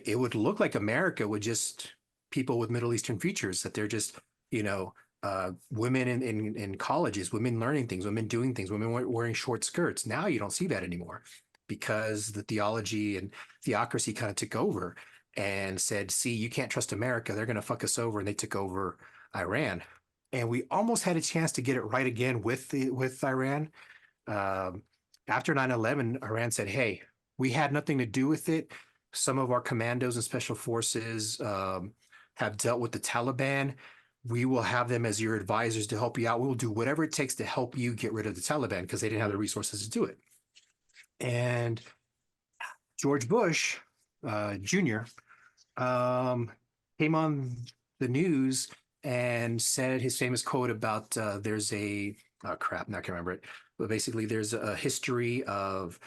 it would look like America would just people with Middle Eastern features, that they're just, you know, women in colleges, women learning things, women doing things, women wearing short skirts. Now you don't see that anymore because the theology and theocracy kind of took over and said, see, you can't trust America. They're going to fuck us over. And they took over Iran. And we almost had a chance to get it right again with Iran. Um, After 9/11, Iran said, hey, we had nothing to do with it. Some of our commandos and special forces have dealt with the Taliban. We will have them as your advisors to help you out. We will do whatever it takes to help you get rid of the Taliban because they didn't have the resources to do it. And George Bush Jr. Came on the news and said his famous quote about there's a crap, now I can't remember it, but basically there's a history of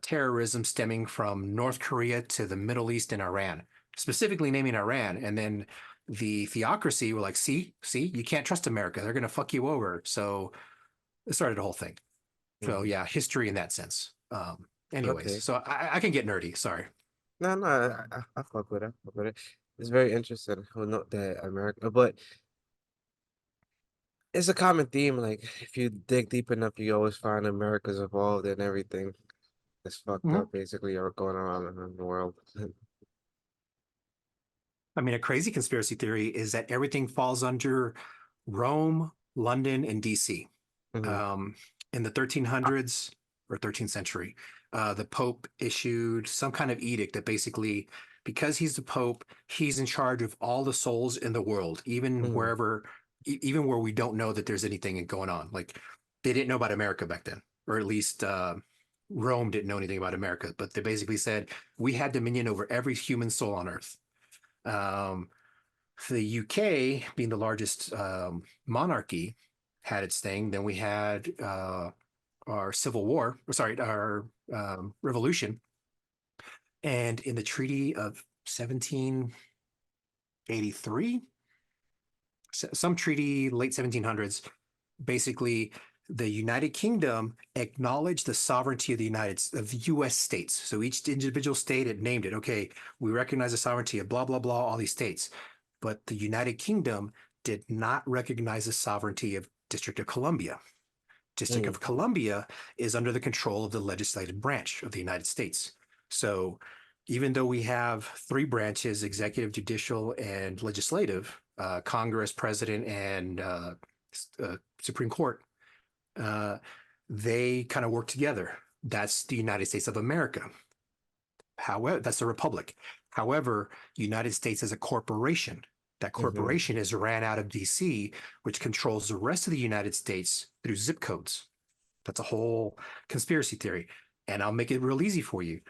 terrorism stemming from North Korea to the Middle East and Iran, specifically naming Iran. And then the theocracy were like, see, you can't trust America. They're going to fuck you over. So it started a whole thing. So Mhm. yeah, history in that sense. Anyways, Okay. so I can get nerdy. Sorry. No, no, I fuck with it. I fuck with it. It's very interesting. Who know that America, but it's a common theme. Like if you dig deep enough, you always find America's involved in everything that's fucked Mhm. up, basically, or going on in the world. I mean, a crazy conspiracy theory is that everything falls under Rome, London, and DC. Mhm. Um, in the 1300s or 13th century, the Pope issued some kind of edict that basically, because he's the Pope, he's in charge of all the souls in the world, even Mhm. wherever, even where we don't know that there's anything going on. Like they didn't know about America back then, or at least Rome didn't know anything about America. But they basically said we had dominion over every human soul on Earth. Um, the UK, being the largest monarchy, had its thing. Then we had our Civil War, or sorry, our Revolution. And in the Treaty of 1783, some treaty, late 1700s, basically the United Kingdom acknowledged the sovereignty of the U.S. states. So each individual state had named it. Okay, we recognize the sovereignty of blah blah blah, all these states, but the United Kingdom did not recognize the sovereignty of District of Columbia. District Mhm. of Columbia is under the control of the legislative branch of the United States. So even though we have three branches, executive, judicial, and legislative, Congress, president, and Supreme Court, uh, they kind of work together. That's the United States of America. However, that's a republic. However, United States as a corporation, that Mhm. corporation is ran out of DC, which controls the rest of the United States through zip codes. That's a whole conspiracy theory. And I'll make it real easy for you.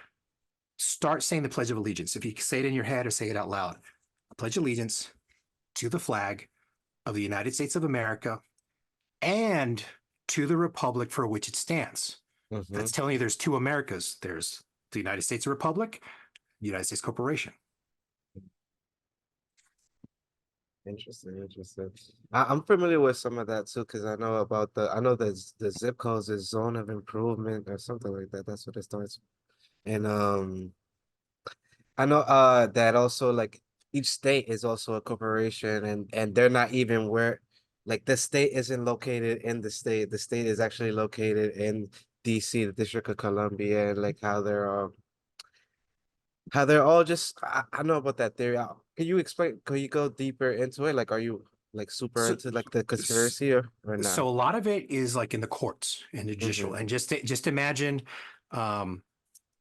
Start saying the Pledge of Allegiance. If you say it in your head or say it out loud, I pledge allegiance to the flag of the United States of America and to the republic for which it stands. That's Mhm. telling you there's two Americas. There's the United States Republic, the United States Corporation. Interesting, interesting. I'm familiar with some of that too, because I know that the zip codes is zone of improvement or something like that. That's what it starts. And I know that also like each state is also a corporation and they're not even where like the state isn't located in the state. The state is actually located in DC, the District of Columbia, and like how they're all just I know about that theory. Can you explain? Can you go deeper into it? Like, are you like super So, into like the s- conspiracy or not? so a lot of it is like in the courts and the judicial, Mm-hmm. and just imagine um,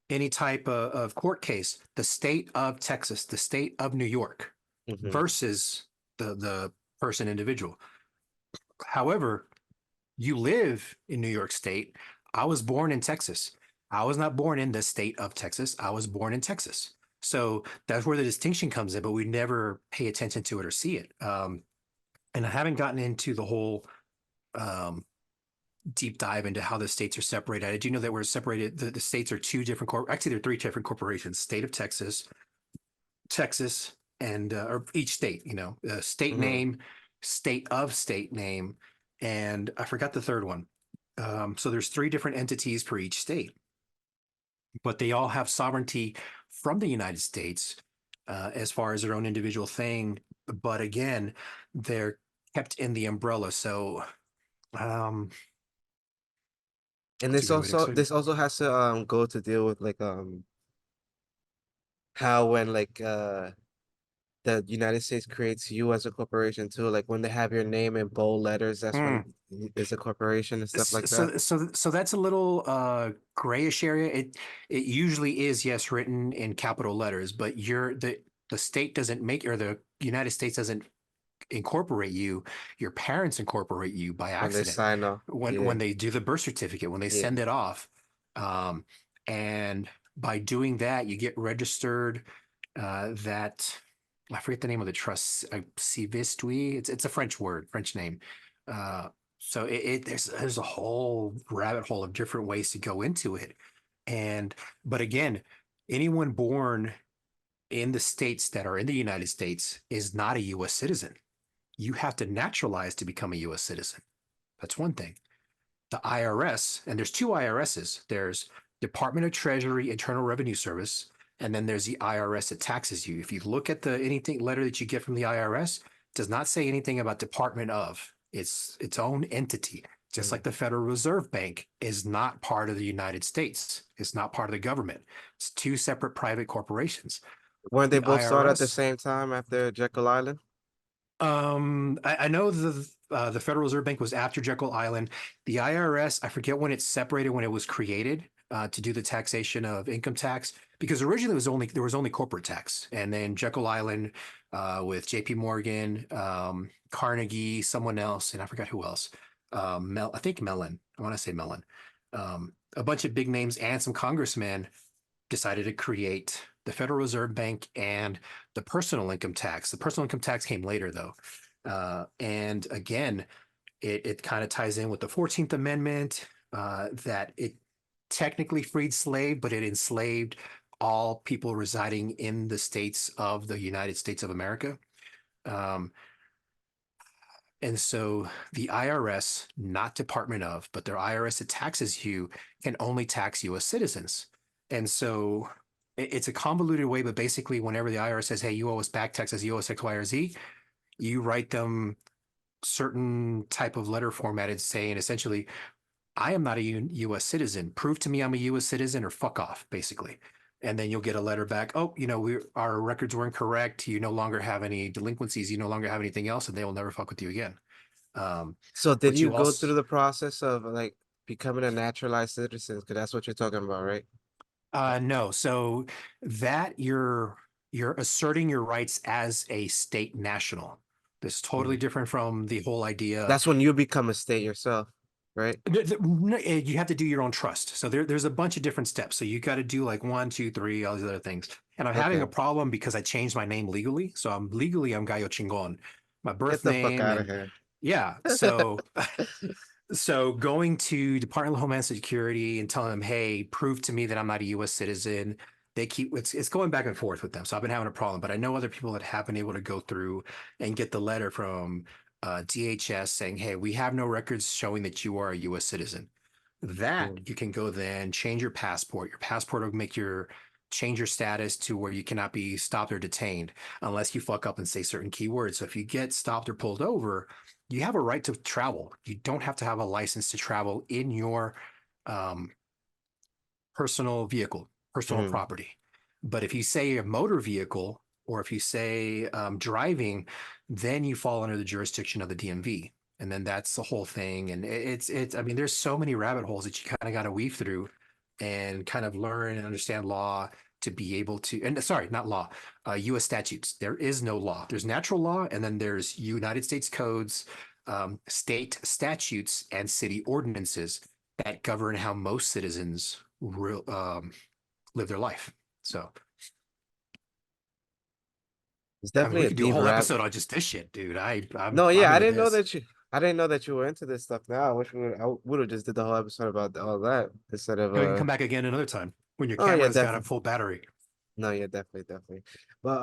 any type of court case, the state of Texas, the state of New York Mm-hmm. versus the person individual. However, you live in New York State. I was born in Texas. I was not born in the state of Texas. I was born in Texas. So that's where the distinction comes in, but we never pay attention to it or see it. And I haven't gotten into the whole um, deep dive into how the states are separated. I do know that we're separated. The states are two different actually, they're three different corporations: state of Texas, Texas, and or each state. State Mm-hmm. name, state name, and I forgot the third one. So there's three different entities for each state, but they all have sovereignty from the United States as far as their own individual thing. But again, they're kept in the umbrella. So um, And what's a this good way to also explain? this also has to go to deal with like how when like the United States creates you as a corporation too, like when they have your name in bold letters, that's when Mm. it's a corporation and stuff like that. So that's a little grayish area. It usually is, yes, written in capital letters, but the state doesn't make, or the United States doesn't incorporate you. Your parents incorporate you by When they accident sign off. when Yeah. they do the birth certificate, when they Yeah. send it off. Um, and by doing that, you get registered that I forget the name of the trust, Civistui. It's a French word, French name. Uh, so there's a whole rabbit hole of different ways to go into it. And but again, anyone born in the states that are in the United States is not a U.S. citizen. You have to naturalize to become a U.S. citizen. That's one thing. The IRS, and there's two IRSs. There's Department of Treasury, Internal Revenue Service, and then there's the IRS that taxes you. If you look at the anything letter that you get from the IRS, it does not say anything about Department of. It's its own entity. Just Mm. like the Federal Reserve Bank is not part of the United States. It's not part of the government. It's two separate private corporations. Weren't they The both started at the IRS, same time after Jekyll Island? I know the Federal Reserve Bank was after Jekyll Island. The IRS, I forget when it separated, when it was created to do the taxation of income tax, because originally there was only corporate tax, and then Jekyll Island with J.P. Morgan, Carnegie, someone else, and I forgot who else. I think Mellon. I want to say Mellon. A bunch of big names and some congressmen decided to create the Federal Reserve Bank and the personal income tax. The personal income tax came later, though. And again, it kind of ties in with the 14th Amendment that it technically freed slave, but it enslaved all people residing in the states of the United States of America. Um, and so the IRS, not Department of, but their IRS that taxes you, can only tax U.S. citizens. And so it's a convoluted way, but basically, whenever the IRS says, hey, you owe us back taxes, you owe us X, Y, or Z, you write them certain type of letter formatted saying essentially, I am not a U.S. citizen. Prove to me I'm a U.S. citizen or fuck off, basically. And then you'll get a letter back. Oh, our records were incorrect. You no longer have any delinquencies. You no longer have anything else, and they will never fuck with you again. Um, So did but you you go also through the process of like becoming a naturalized citizen? Because that's what you're talking about, right? no. So that you're asserting your rights as a state national. This is totally Mm. different from the whole idea. That's when you become a state yourself, right? You have to do your own trust. So there's a bunch of different steps. So you got to do like one, two, three, all these other things. And I'm having a Okay. problem because I changed my name legally. So I'm Gallo Chingon, my Get birth the fuck name, out of and here. yeah. So going to Department of Homeland Security and telling them, hey, prove to me that I'm not a U.S. citizen. They keep it's going back and forth with them. So I've been having a problem, but I know other people that have been able to go through and get the letter from DHS saying, hey, we have no records showing that you are a U.S. citizen. That Mm. you can go then change your passport. Your passport will change your status to where you cannot be stopped or detained unless you fuck up and say certain keywords. So if you get stopped or pulled over, you have a right to travel. You don't have to have a license to travel in your um, personal vehicle, personal Mm. property. But if you say a motor vehicle or if you say driving, then you fall under the jurisdiction of the DMV. And then that's the whole thing. And I mean, there's so many rabbit holes that you kind of got to weave through and kind of learn and understand law to be able to, and sorry, not law, US statutes. There is no law. There's natural law, and then there's United States codes, state statutes, and city ordinances that govern how most citizens live their life. So, It's I mean, we definitely a could do a deep whole rap. episode on just this shit, dude. No, I'm yeah, into this. I didn't know that you were into this stuff now. I wish I would have just did the whole episode about all that instead of And we can come back again another time when your oh yeah, camera's got a definitely. full battery. No, yeah, definitely, definitely. But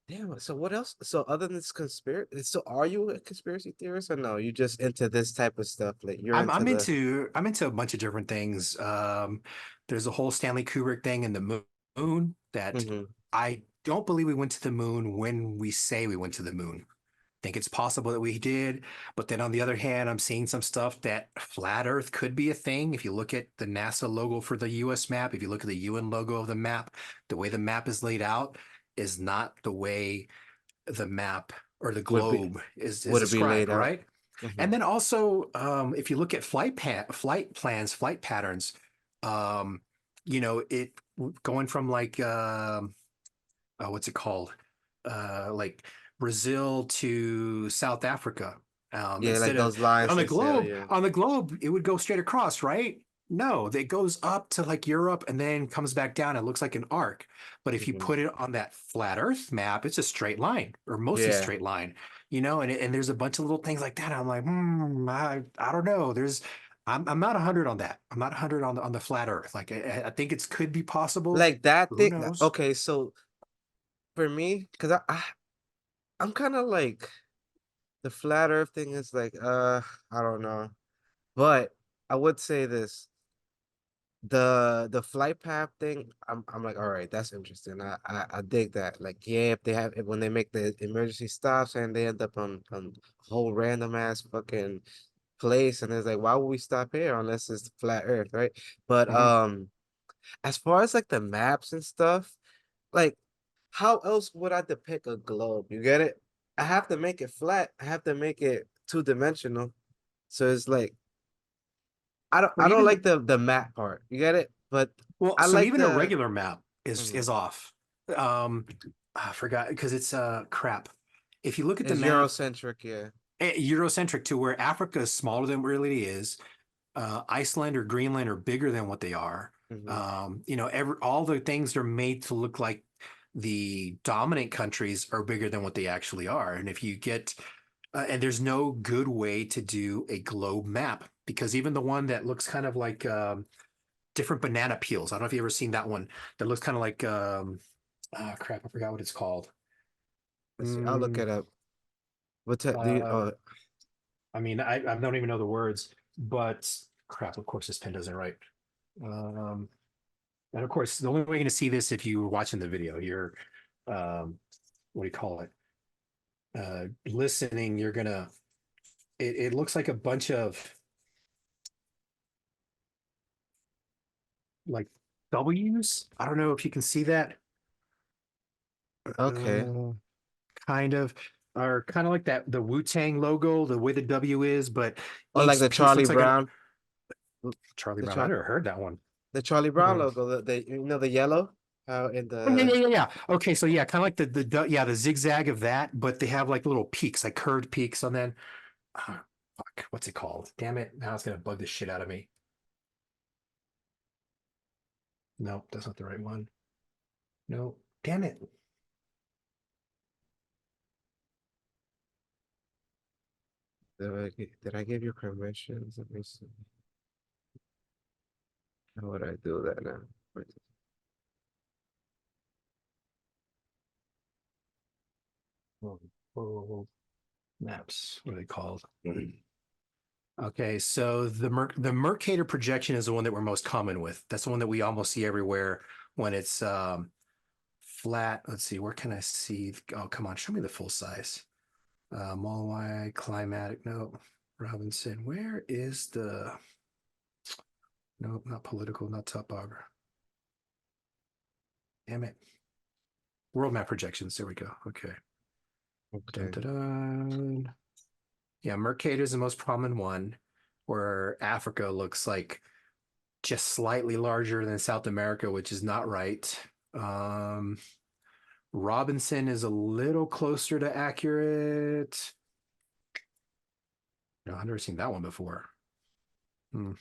damn, so what else? So other than this conspiracy, so are you a conspiracy theorist or no? You just into this type of stuff? Like you're into the I'm into a bunch of different things. There's a whole Stanley Kubrick thing in the moon that hmm I don't believe we went to the moon when we say we went to the moon. Think it's possible that we did, but then on the other hand, I'm seeing some stuff that flat Earth could be a thing. If you look at the NASA logo for the US map, if you look at the UN logo of the map, the way the map is laid out is not the way the map or the would be globe is would it be described, laid out? right? hmm And then also, if you look at flight plans, flight patterns, um, it going from like what's it called? Like Brazil to South Africa. Yeah, like Instead of those lines they sail, yeah. on the globe, it would go straight across, right? No, it goes up to like Europe and then comes back down. It looks like an arc. But if you hmm put it on that flat Earth map, it's a straight line or mostly Yeah. straight line, and there's a bunch of little things like that. I'm like, I don't know. I'm not 100 on that. I'm not 100 on the flat Earth. Like I think it could be possible. Like that Who thing. knows? Okay, so for me, because I'm kind of like the flat Earth thing is like I don't know, but I would say this. The flight path thing, I'm like, all right, that's interesting. I dig that. Like, yeah, if when they make the emergency stops and they end up on a whole random ass fucking place, and it's like, why would we stop here unless it's flat Earth, right? But Mhm. as far as like the maps and stuff, like, how else would I depict a globe? You get it? I have to make it flat. I have to make it two-dimensional. So it's like But I don't like even the map part. You get it? But Well, I so like even a the regular map mhm. is off. Um, I forgot because it's crap. If you look at the It's map, Eurocentric, yeah. Eurocentric to where Africa is smaller than it really is. Iceland or Greenland are bigger than what they are. hmm All the things are made to look like the dominant countries are bigger than what they actually are. And if you get and there's no good way to do a globe map because even the one that looks kind of like different banana peels. I don't know if you ever seen that one that looks kind of like crap, I forgot what it's called. Let's see. I'll look Mm, it up. What do you? uh, Oh, I mean, I don't even know the words, but crap, of course this pen doesn't write. Um, and of course, the only way you're going to see this if you were watching the video, you're what do you call it? Listening, you're gonna. It looks like a bunch of like W's. I don't know if you can see that. okay. Uh, kind of are kind of like that the Wu-Tang logo, the way the W is, but Or like each piece looks like an Charlie The Brown. I Char never heard that one. the Charlie Brown Uh, logo. The yellow. How in oh, yeah, the yeah, yeah, yeah. Okay, so yeah, kind of like the zigzag of that, but they have like little peaks, like curved peaks on then. Fuck, what's it called? Damn it! Now it's gonna bug the shit out of me. No, that's not the right one. No, damn it. did I give you permissions? Let me see. How would I do that now? Oh, oh, maps. What are they called? Okay, so the Mercator projection is the one that we're most common with. That's the one that we almost see everywhere when it's flat. Let's see, where can I see? Oh, come on, show me the full size. Mulwy, climatic. No, Robinson. Where is the? Nope, not political, not topography. Damn it. World map projections. There we go. Okay. Dun, Okay. dun, dun. Yeah, Mercator is the most prominent one, where Africa looks like just slightly larger than South America, which is not right. Um, Robinson is a little closer to accurate. No, I've never seen that one before. Hmm.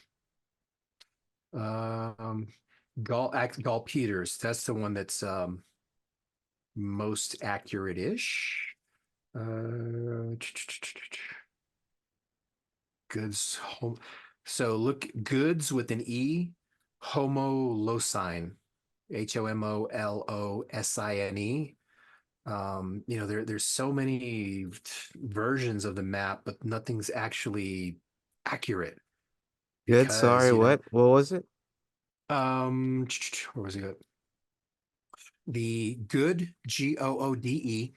Um, Gall Peters, that's the one that's most accurate-ish. Goods home. So look, goods with an E, homolosine, HOMOLOSINE. There's so many versions of the map, but nothing's actually accurate Good. because, Sorry. What was it? where was it? The good, GOODHOMOLOSINE.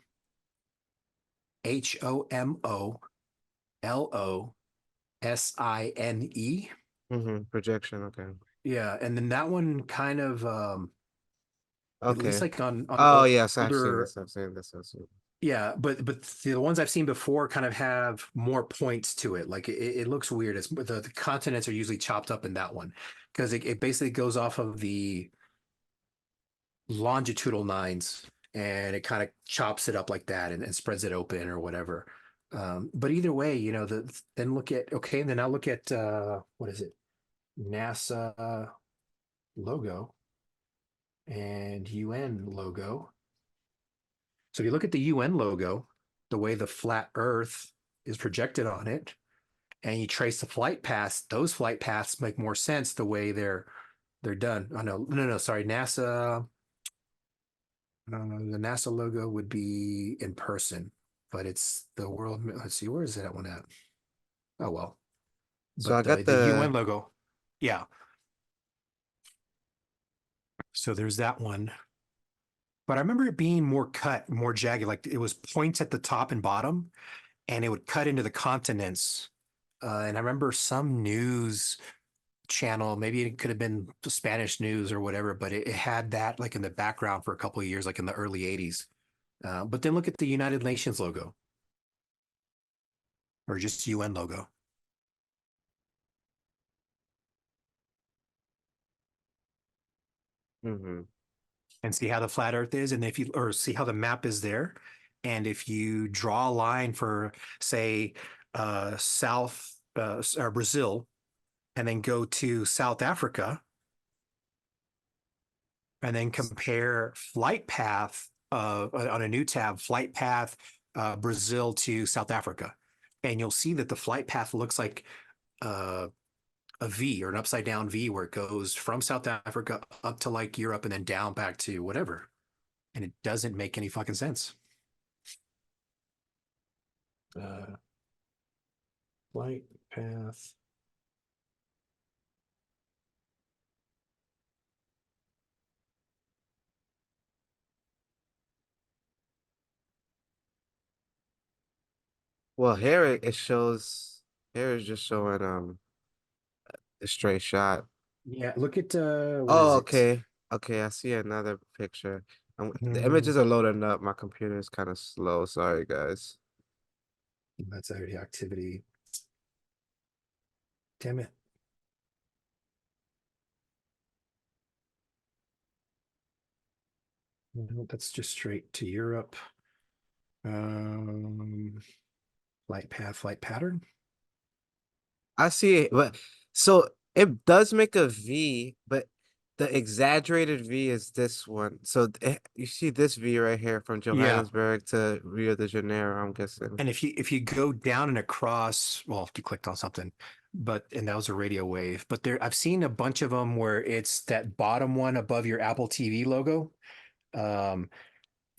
Projection. Okay. Yeah, and then that one kind of at least Okay. like on Oh yes, I've seen older, this. I've seen this. I've seen. yeah, but the ones I've seen before kind of have more points to it. Like it looks weird. It's the continents are usually chopped up in that one because it basically goes off of the longitudinal lines and it kind of chops it up like that and spreads it open or whatever. But either way, then look at okay, and then I'll look at what is it? NASA logo and UN logo. So if you look at the UN logo, the way the flat Earth is projected on it, and you trace the flight paths, those flight paths make more sense the way they're done. Oh no, sorry, NASA. The NASA logo would be in person, but it's the world. Let's see, where is that one at? Oh well, So I but got the UN the. logo, yeah. So there's that one. But I remember it being more cut, more jagged, like it was points at the top and bottom, and it would cut into the continents. And I remember some news channel, maybe it could have been Spanish news or whatever, but it had that like in the background for a couple of years, like in the early 80s. But then look at the United Nations logo or just UN logo Mm-hmm. and see how the flat earth is. And if you, or see how the map is there. And if you draw a line for, say, South or Brazil, and then go to South Africa, and then compare flight path on a new tab, flight path Brazil to South Africa. And you'll see that the flight path looks like uh, a V or an upside down V where it goes from South Africa up to like Europe and then down back to whatever. And it doesn't make any fucking sense. Uh, Flight path. Well, here it shows. Here is just showing a straight shot. Yeah, look at what is Oh, it? okay. Okay, I see another picture. The Hmm, images are loading up. My computer is kind of slow. Sorry, guys. that's already activity. Damn it. No, that's just straight to Europe. Um, Flight path, flight pattern. I see it, but so it does make a V, but the exaggerated V is this one. So you see this V right here from Yeah. Johannesburg to Rio de Janeiro, I'm guessing. And if you go down and across, well, if you clicked on something, but and that was a radio wave. But there, I've seen a bunch of them where it's that bottom one above your Apple TV logo. Um,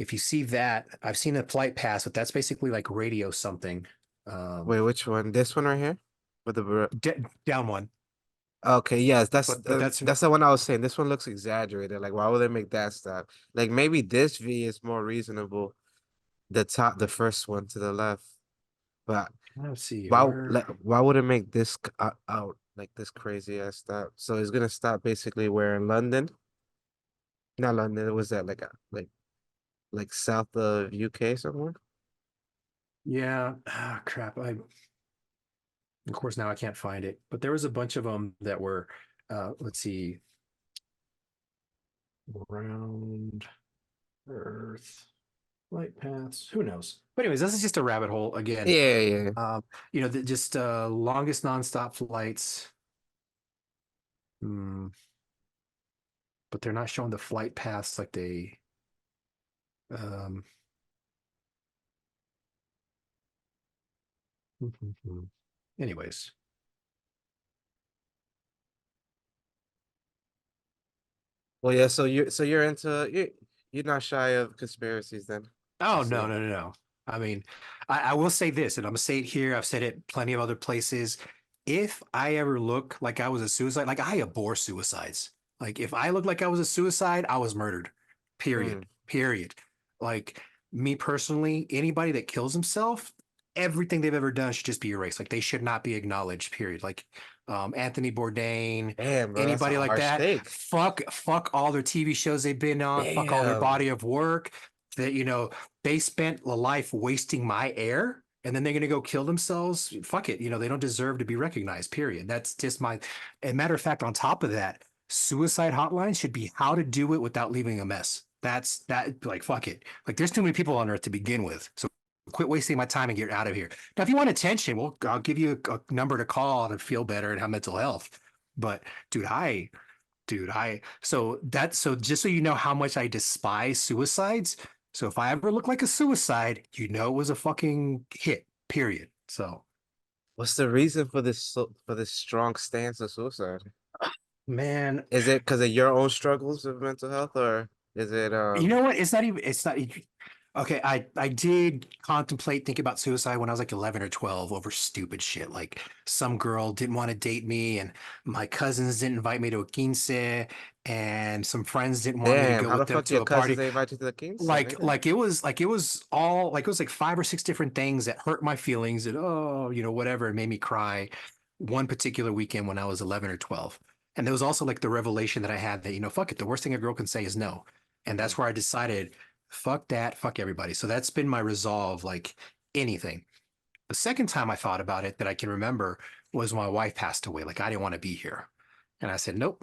if you see that, I've seen a flight pass, but that's basically like radio something. Um, Wait, which one? This one right here? With the Down one, okay, yes, but that's that's the one I was saying. This one looks exaggerated. Like, why would they make that stuff? Like, maybe this V is more reasonable. The first one to the left, but let's see where. why would it make this out like this crazy ass stop? So it's gonna stop basically where in London, not London. It was that like like south of UK somewhere. Yeah. Ah, crap. Of course, now I can't find it, but there was a bunch of them that were, let's see, around Earth, light paths. Who knows? But anyways, this is just a rabbit hole again. Yeah, yeah. Um, just longest nonstop flights. Hmm, but they're not showing the flight paths like they. Um, anyways, Well, yeah. So you're into you're not shy of conspiracies then. I oh no, see. no, no, no. I mean, I will say this, and I'm gonna say it here. I've said it plenty of other places. If I ever look like I was a suicide, like I abhor suicides. Like if I looked like I was a suicide, I was murdered. Mm. Period. Period. Like me personally, anybody that kills himself, everything they've ever done should just be erased. Like they should not be acknowledged. Period. Like Anthony Bourdain, Damn, bro, that's a anybody like harsh that. take. Fuck all their TV shows they've been on. Fuck all their Damn. body of work that they spent a life wasting my air and then they're going to go kill themselves. Fuck it. They don't deserve to be recognized, period. That's just my, and matter of fact, on top of that, suicide hotlines should be how to do it without leaving a mess. That's that, like, fuck it. Like, there's too many people on earth to begin with. So quit wasting my time and get out of here. Now, if you want attention, well, I'll give you a number to call to feel better and have mental health. But dude, so just so you know how much I despise suicides. So if I ever look like a suicide, it was a fucking hit, period. So, What's the reason for this strong stance of suicide? man, Is it because of your own struggles with mental health, or is it you know what? It's not okay. I did contemplate thinking about suicide when I was like 11 or 12 over stupid shit. Like some girl didn't want to date me, and my cousins didn't invite me to a quince, and some friends didn't want me to damn? go How the with them fuck to your a cousins party. they invite you to the Kings? Nigga? Like it was like five or six different things that hurt my feelings and whatever, and made me cry one particular weekend when I was 11 or 12. And there was also like the revelation that I had that, fuck it, the worst thing a girl can say is no. And Mm. that's where I decided, fuck that, fuck everybody. So that's been my resolve, like anything. The second time I thought about it that I can remember was when my wife passed away. Like I didn't want to be here. And I said, nope,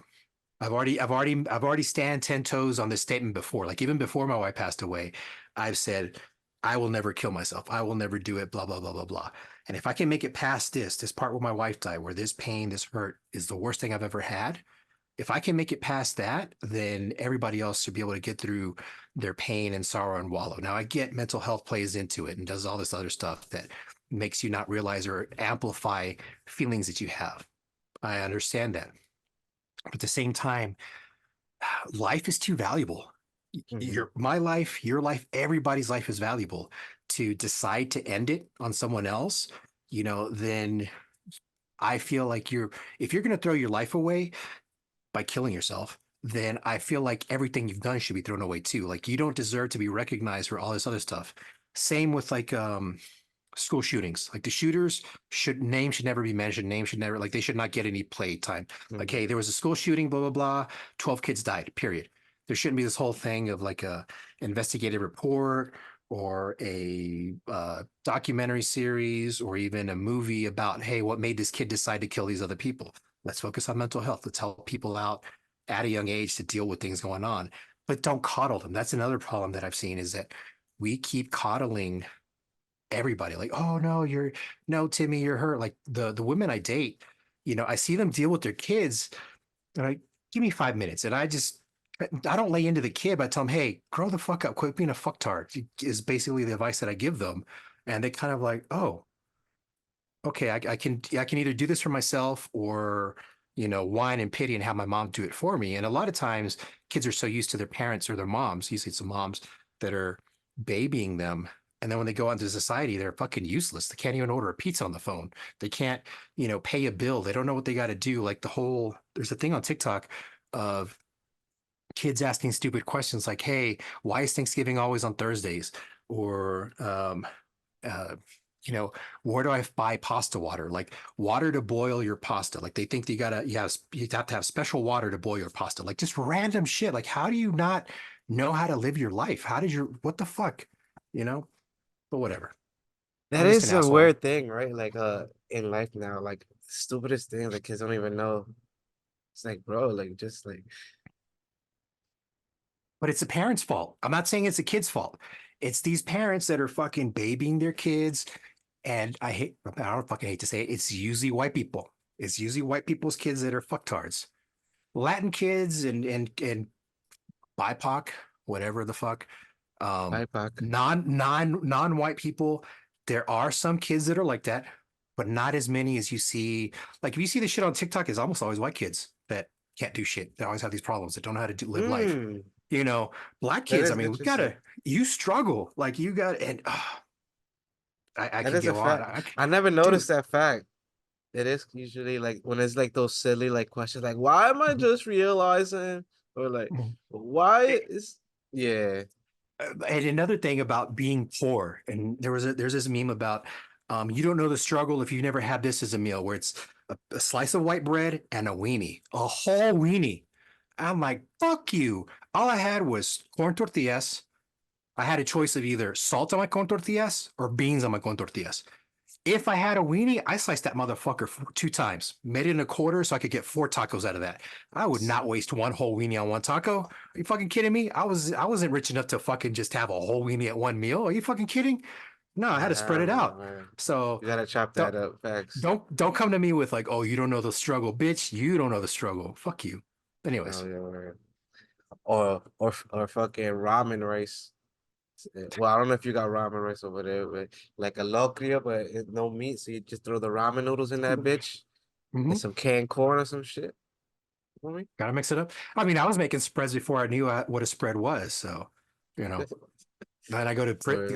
I've already stand 10 toes on this statement before. Like even before my wife passed away, I've said, I will never kill myself. I will never do it, blah, blah, blah, blah, blah. And if I can make it past this part where my wife died, where this pain, this hurt is the worst thing I've ever had. If I can make it past that, then everybody else should be able to get through their pain and sorrow and wallow. Now I get mental health plays into it and does all this other stuff that makes you not realize or amplify feelings that you have. I understand that. But at the same time, life is too valuable. Mhm. My life, your life, everybody's life is valuable. To decide to end it on someone else, then I feel like if you're going to throw your life away by killing yourself, then I feel like everything you've done should be thrown away too. Like you don't deserve to be recognized for all this other stuff. Same with like school shootings. Like the shooters should never be mentioned. Name should never, like they should not get any play time. Like, Mhm. hey, there was a school shooting, blah blah blah. 12 kids died. Period. There shouldn't be this whole thing of like a investigative report or a documentary series or even a movie about, hey, what made this kid decide to kill these other people. Let's focus on mental health. Let's help people out at a young age to deal with things going on, but don't coddle them. That's another problem that I've seen is that we keep coddling everybody. Like, oh no, no, Timmy, you're hurt. Like the women I date, I see them deal with their kids and I give me 5 minutes and I don't lay into the kid, but I tell them, hey, grow the fuck up, quit being a fucktard is basically the advice that I give them. And they kind of like, oh, okay, I can either do this for myself or whine and pity and have my mom do it for me. And a lot of times kids are so used to their parents or their moms, usually it's the moms that are babying them. And then when they go out into society, they're fucking useless. They can't even order a pizza on the phone. They can't, pay a bill. They don't know what they got to do. Like there's a thing on TikTok of kids asking stupid questions like, hey, why is Thanksgiving always on Thursdays? Or, uh, where do I buy pasta water? Like water to boil your pasta. Like they think you have to have special water to boil your pasta. Like just random shit. Like how do you not know how to live your life. How did your what the fuck? You know? But whatever. That I'm just an is a asshole. weird thing, right? Like in life now, like stupidest thing the kids don't even know. It's like, bro, like just like But it's the parents' fault. I'm not saying it's the kid's fault. It's these parents that are fucking babying their kids. And I don't fucking hate to say it, it's usually white people. It's usually white people's kids that are fucktards. Latin kids and BIPOC, whatever the fuck, BIPOC. non-white people. There are some kids that are like that, but not as many as you see. Like if you see the shit on TikTok, it's almost always white kids that can't do shit. They always have these problems that don't know how to live life. Hmm. You know, black That kids. I is mean, we interesting. gotta. You struggle like you got, and I That could is a go on. fact. I never noticed Dude. that fact. It is usually like when it's like those silly like questions like why am I just realizing or like why is yeah. And another thing about being poor, and there's this meme about you don't know the struggle if you never had this as a meal, where it's a slice of white bread and a weenie, a whole weenie. I'm like, fuck you. All I had was corn tortillas. I had a choice of either salt on my corn tortillas or beans on my corn tortillas. If I had a weenie, I sliced that motherfucker two times, made it in a quarter so I could get four tacos out of that. I would not waste one whole weenie on one taco. Are you fucking kidding me? I wasn't rich enough to fucking just have a whole weenie at one meal. Are you fucking kidding? No, I had to spread Hell it no, out. man. So You gotta chop don't that up. Facts. don't come to me with like, oh, you don't know the struggle, bitch. You don't know the struggle. Fuck you. Anyways, Hell yeah, man. Or fucking ramen rice. Well, I don't know if you got ramen rice over there, but like a locria, but it, no meat, so you just throw the ramen noodles in that bitch and hmm some canned corn or some shit. You know what gotta mix it up. I mean, I was making spreads before I knew what a spread was. So, you I know, mean? then I go Or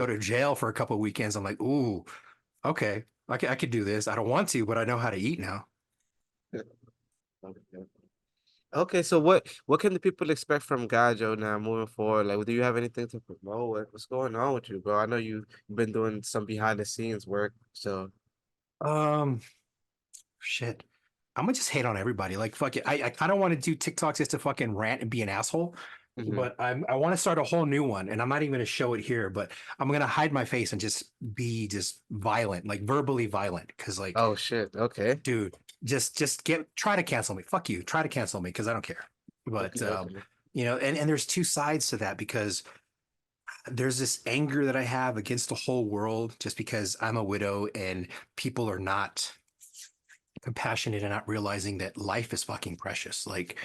to jail for a couple of weekends. I'm like, ooh, okay, I could do this. I don't want to, but I know how to eat now. okay, so what can the people expect from Gajo now moving forward? Like, do you have anything to promote? What's going on with you, bro? I know you've been doing some behind the scenes work, so Um, shit. I'm gonna just hate on everybody. Like, fuck it. I kind of want to do TikToks just to fucking rant and be an asshole, mhm. but I want to start a whole new one, and I'm not even gonna show it here. But I'm gonna hide my face and just be just violent, like verbally violent, because like, Oh shit. Okay. dude, just get try to cancel me. Fuck you. Try to cancel me because I don't care. But Okay. Okay. you know, and there's two sides to that because there's this anger that I have against the whole world just because I'm a widow and people are not compassionate and not realizing that life is fucking precious. Like,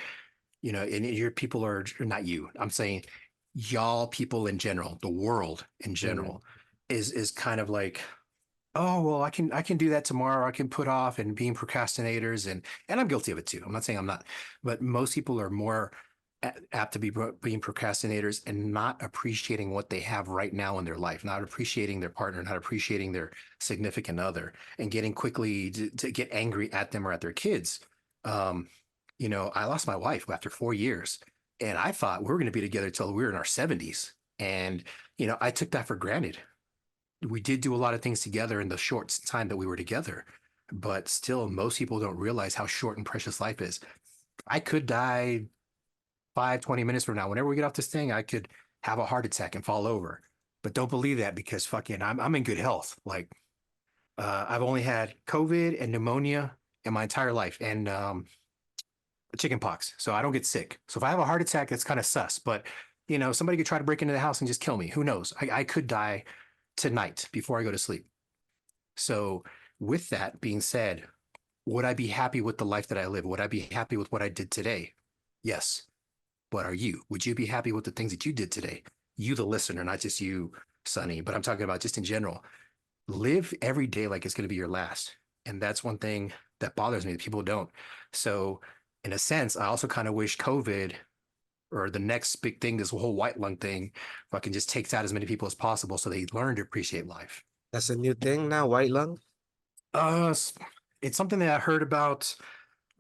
you know, and your people are not you. I'm saying y'all people in general, the world in Mhm. general is kind of like, oh well, I can do that tomorrow. I can put off and being procrastinators and I'm guilty of it too. I'm not saying I'm not, but most people are more apt to be being procrastinators and not appreciating what they have right now in their life, not appreciating their partner, not appreciating their significant other, and getting quickly to get angry at them or at their kids. Um, you know, I lost my wife after 4 years, and I thought we were going to be together till we were in our 70s, and you know, I took that for granted. We did do a lot of things together in the short time that we were together, but still, most people don't realize how short and precious life is. I could die 5, 20 minutes from now. Whenever we get off this thing, I could have a heart attack and fall over. But don't believe that because fucking I'm in good health. Like I've only had COVID and pneumonia in my entire life and chicken pox. So I don't get sick. So if I have a heart attack, that's kind of sus. But you know, somebody could try to break into the house and just kill me. Who knows? I could die tonight before I go to sleep. So with that being said, would I be happy with the life that I live? Would I be happy with what I did today? Yes. But are you? Would you be happy with the things that you did today? You, the listener, not just you, Sonny, but I'm talking about just in general. Live every day like it's going to be your last. And that's one thing that bothers me that people don't. So, in a sense, I also kind of wish COVID or the next big thing, this whole white lung thing, fucking just takes out as many people as possible so they learn to appreciate life. That's a new thing now, white lung. Uh, it's something that I heard about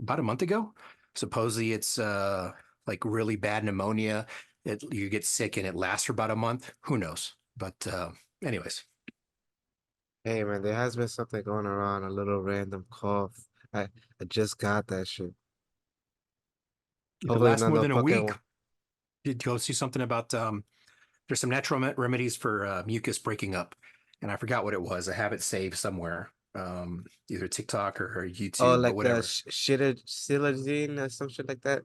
a month ago. Supposedly it's like really bad pneumonia. You get sick and it lasts for about a month. Who knows? But anyways, Hey man, there has been something going around, a little random cough. I just got that shit. if it Hopefully lasts not more no than a week, fucking did go see something about there's some natural remedies for mucus breaking up, and I forgot what it was. I have it saved somewhere, either TikTok or Oh, YouTube, but like the whatever. shitazine or some shit like that.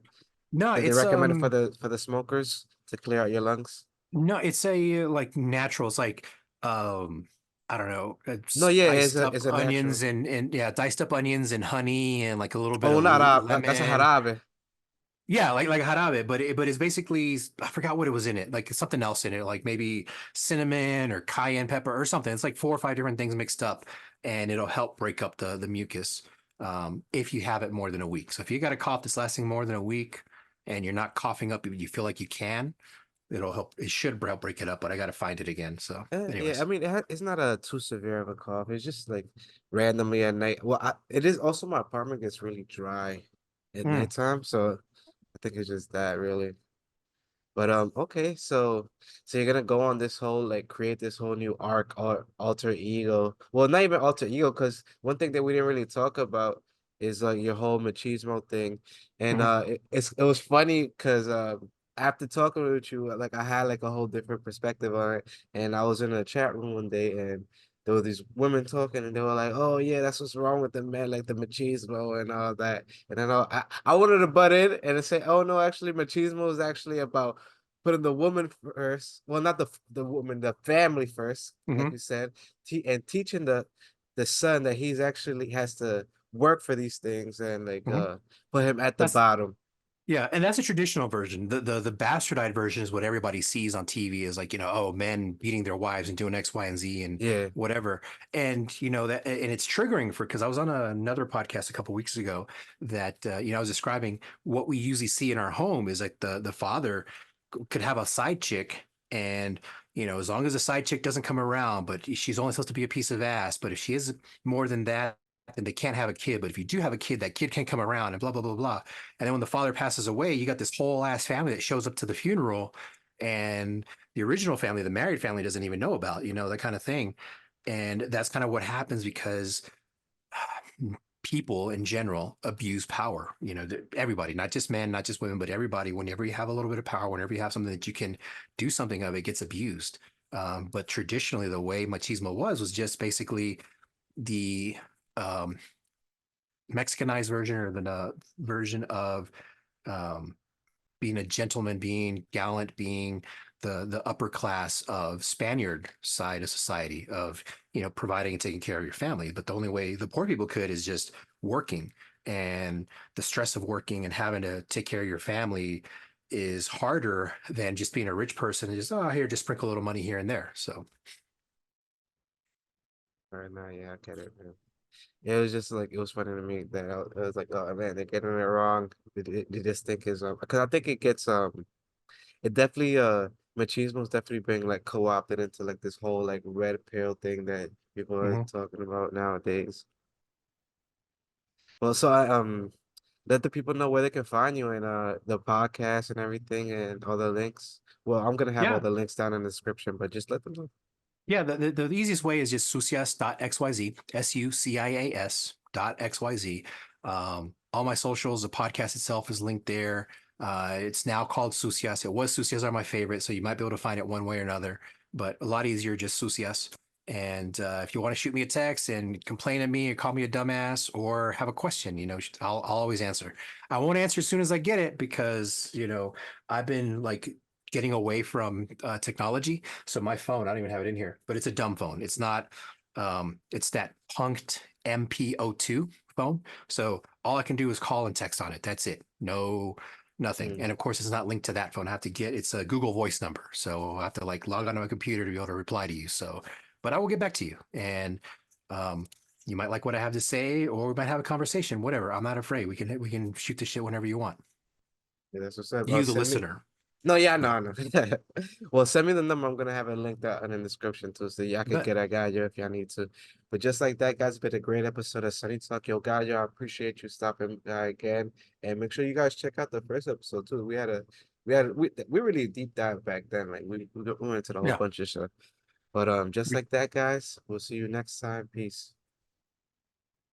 No, That they it's recommend it for the smokers to clear out your lungs. no, it's a like natural. It's like I don't know, No, yeah, diced up it's a natural. onions and yeah, diced up onions and honey and like a little bit Oh, of not that's a lemon. jarabe. Yeah, like jarabe, but it's basically I forgot what it was in it. Like something else in it, like maybe cinnamon or cayenne pepper or something. It's like 4 or 5 different things mixed up, and it'll help break up the mucus if you have it more than a week. So if you got a cough that's lasting more than a week and you're not coughing up, you feel like you can, it'll help. It should help break it up, but I got to find it again. So, Yeah, I anyways. mean, it's not a too severe of a cough. It's just like randomly at night. Well, it is also my apartment gets really dry at Hmm. nighttime, so I think it's just that really. But okay, so you're gonna go on this whole like create this whole new arc or alter ego. Well, not even alter ego, because one thing that we didn't really talk about is like your whole machismo thing. And Hmm. it was funny because after talking with you, like I had like a whole different perspective on it. And I was in a chat room one day and there were these women talking and they were like, "Oh yeah, that's what's wrong with the men, like the machismo and all that." And then I wanted to butt in and say, "Oh no, actually, machismo is actually about putting the woman first. Well, not the woman, the family first, like Hmm. you said, and teaching the son that he's actually has to work for these things and like Hmm. put him at the That's bottom." Yeah, and that's a traditional version. The bastardized version is what everybody sees on TV is like, oh, men beating their wives and doing X, Y, and Z and Yeah. whatever. And that and it's triggering for because I was on another podcast a couple weeks ago that I was describing what we usually see in our home is like the father could have a side chick and as long as the side chick doesn't come around, but she's only supposed to be a piece of ass. But if she is more than that, then they can't have a kid. But if you do have a kid, that kid can't come around and blah blah blah blah. And then when the father passes away, you got this whole ass family that shows up to the funeral, and the original family, the married family, doesn't even know about, that kind of thing. And that's kind of what happens because people in general abuse power. Everybody, not just men, not just women, but everybody. Whenever you have a little bit of power, whenever you have something that you can do something of, it gets abused. But traditionally, the way machismo was just basically the um, Mexicanized version or the version of um, being a gentleman, being gallant, being the upper class of Spaniard side of society of providing and taking care of your family. But the only way the poor people could is just working, and the stress of working and having to take care of your family is harder than just being a rich person and just here just sprinkle a little money here and there. So Right now, yeah, I get it, man. Yeah, it was just like it was funny to me that it was like, oh man, they're getting it wrong. They just think is because I think it gets it definitely machismo is definitely being like co-opted into like this whole like red pill thing that people are mhm. talking about nowadays. Well, so I let the people know where they can find you and the podcast and everything and all the links. Well, I'm gonna have all Yeah. the links down in the description, but just let them know. Yeah, the easiest way is just sucias.xyz, sucias.xyz. All my socials, the podcast itself is linked there. It's now called Sucias. It was Sucias are my favorite, so you might be able to find it one way or another, but a lot easier just Sucias. And if you want to shoot me a text and complain at me or call me a dumbass or have a question, I'll always answer. I won't answer as soon as I get it because, I've been like getting away from technology. So my phone, I don't even have it in here, but it's a dumb phone. It's not, it's that punked MP02 phone. So all I can do is call and text on it. That's it. No, nothing. Mm. And of course, it's not linked to that phone. I have to it's a Google Voice number. So I have to like log onto my computer to be able to reply to you. So, but I will get back to you. And um, you might like what I have to say, or we might have a conversation, whatever. I'm not afraid. We can shoot the shit whenever you want. Yeah, that's what's up. You, the Send me. listener. No, yeah, Yeah. no, no. Well, send me the number. I'm gonna have it linked out in the description too, so y'all can But get a Gallo if y'all need to. But just like that, guys, it's been a great episode of Sunny Talk. Yo, Gallo, I appreciate you stopping by again, and make sure you guys check out the first episode too. We really deep dive back then. Like we went into the whole yeah. bunch of stuff. But just like that, guys, we'll see you next time. Peace.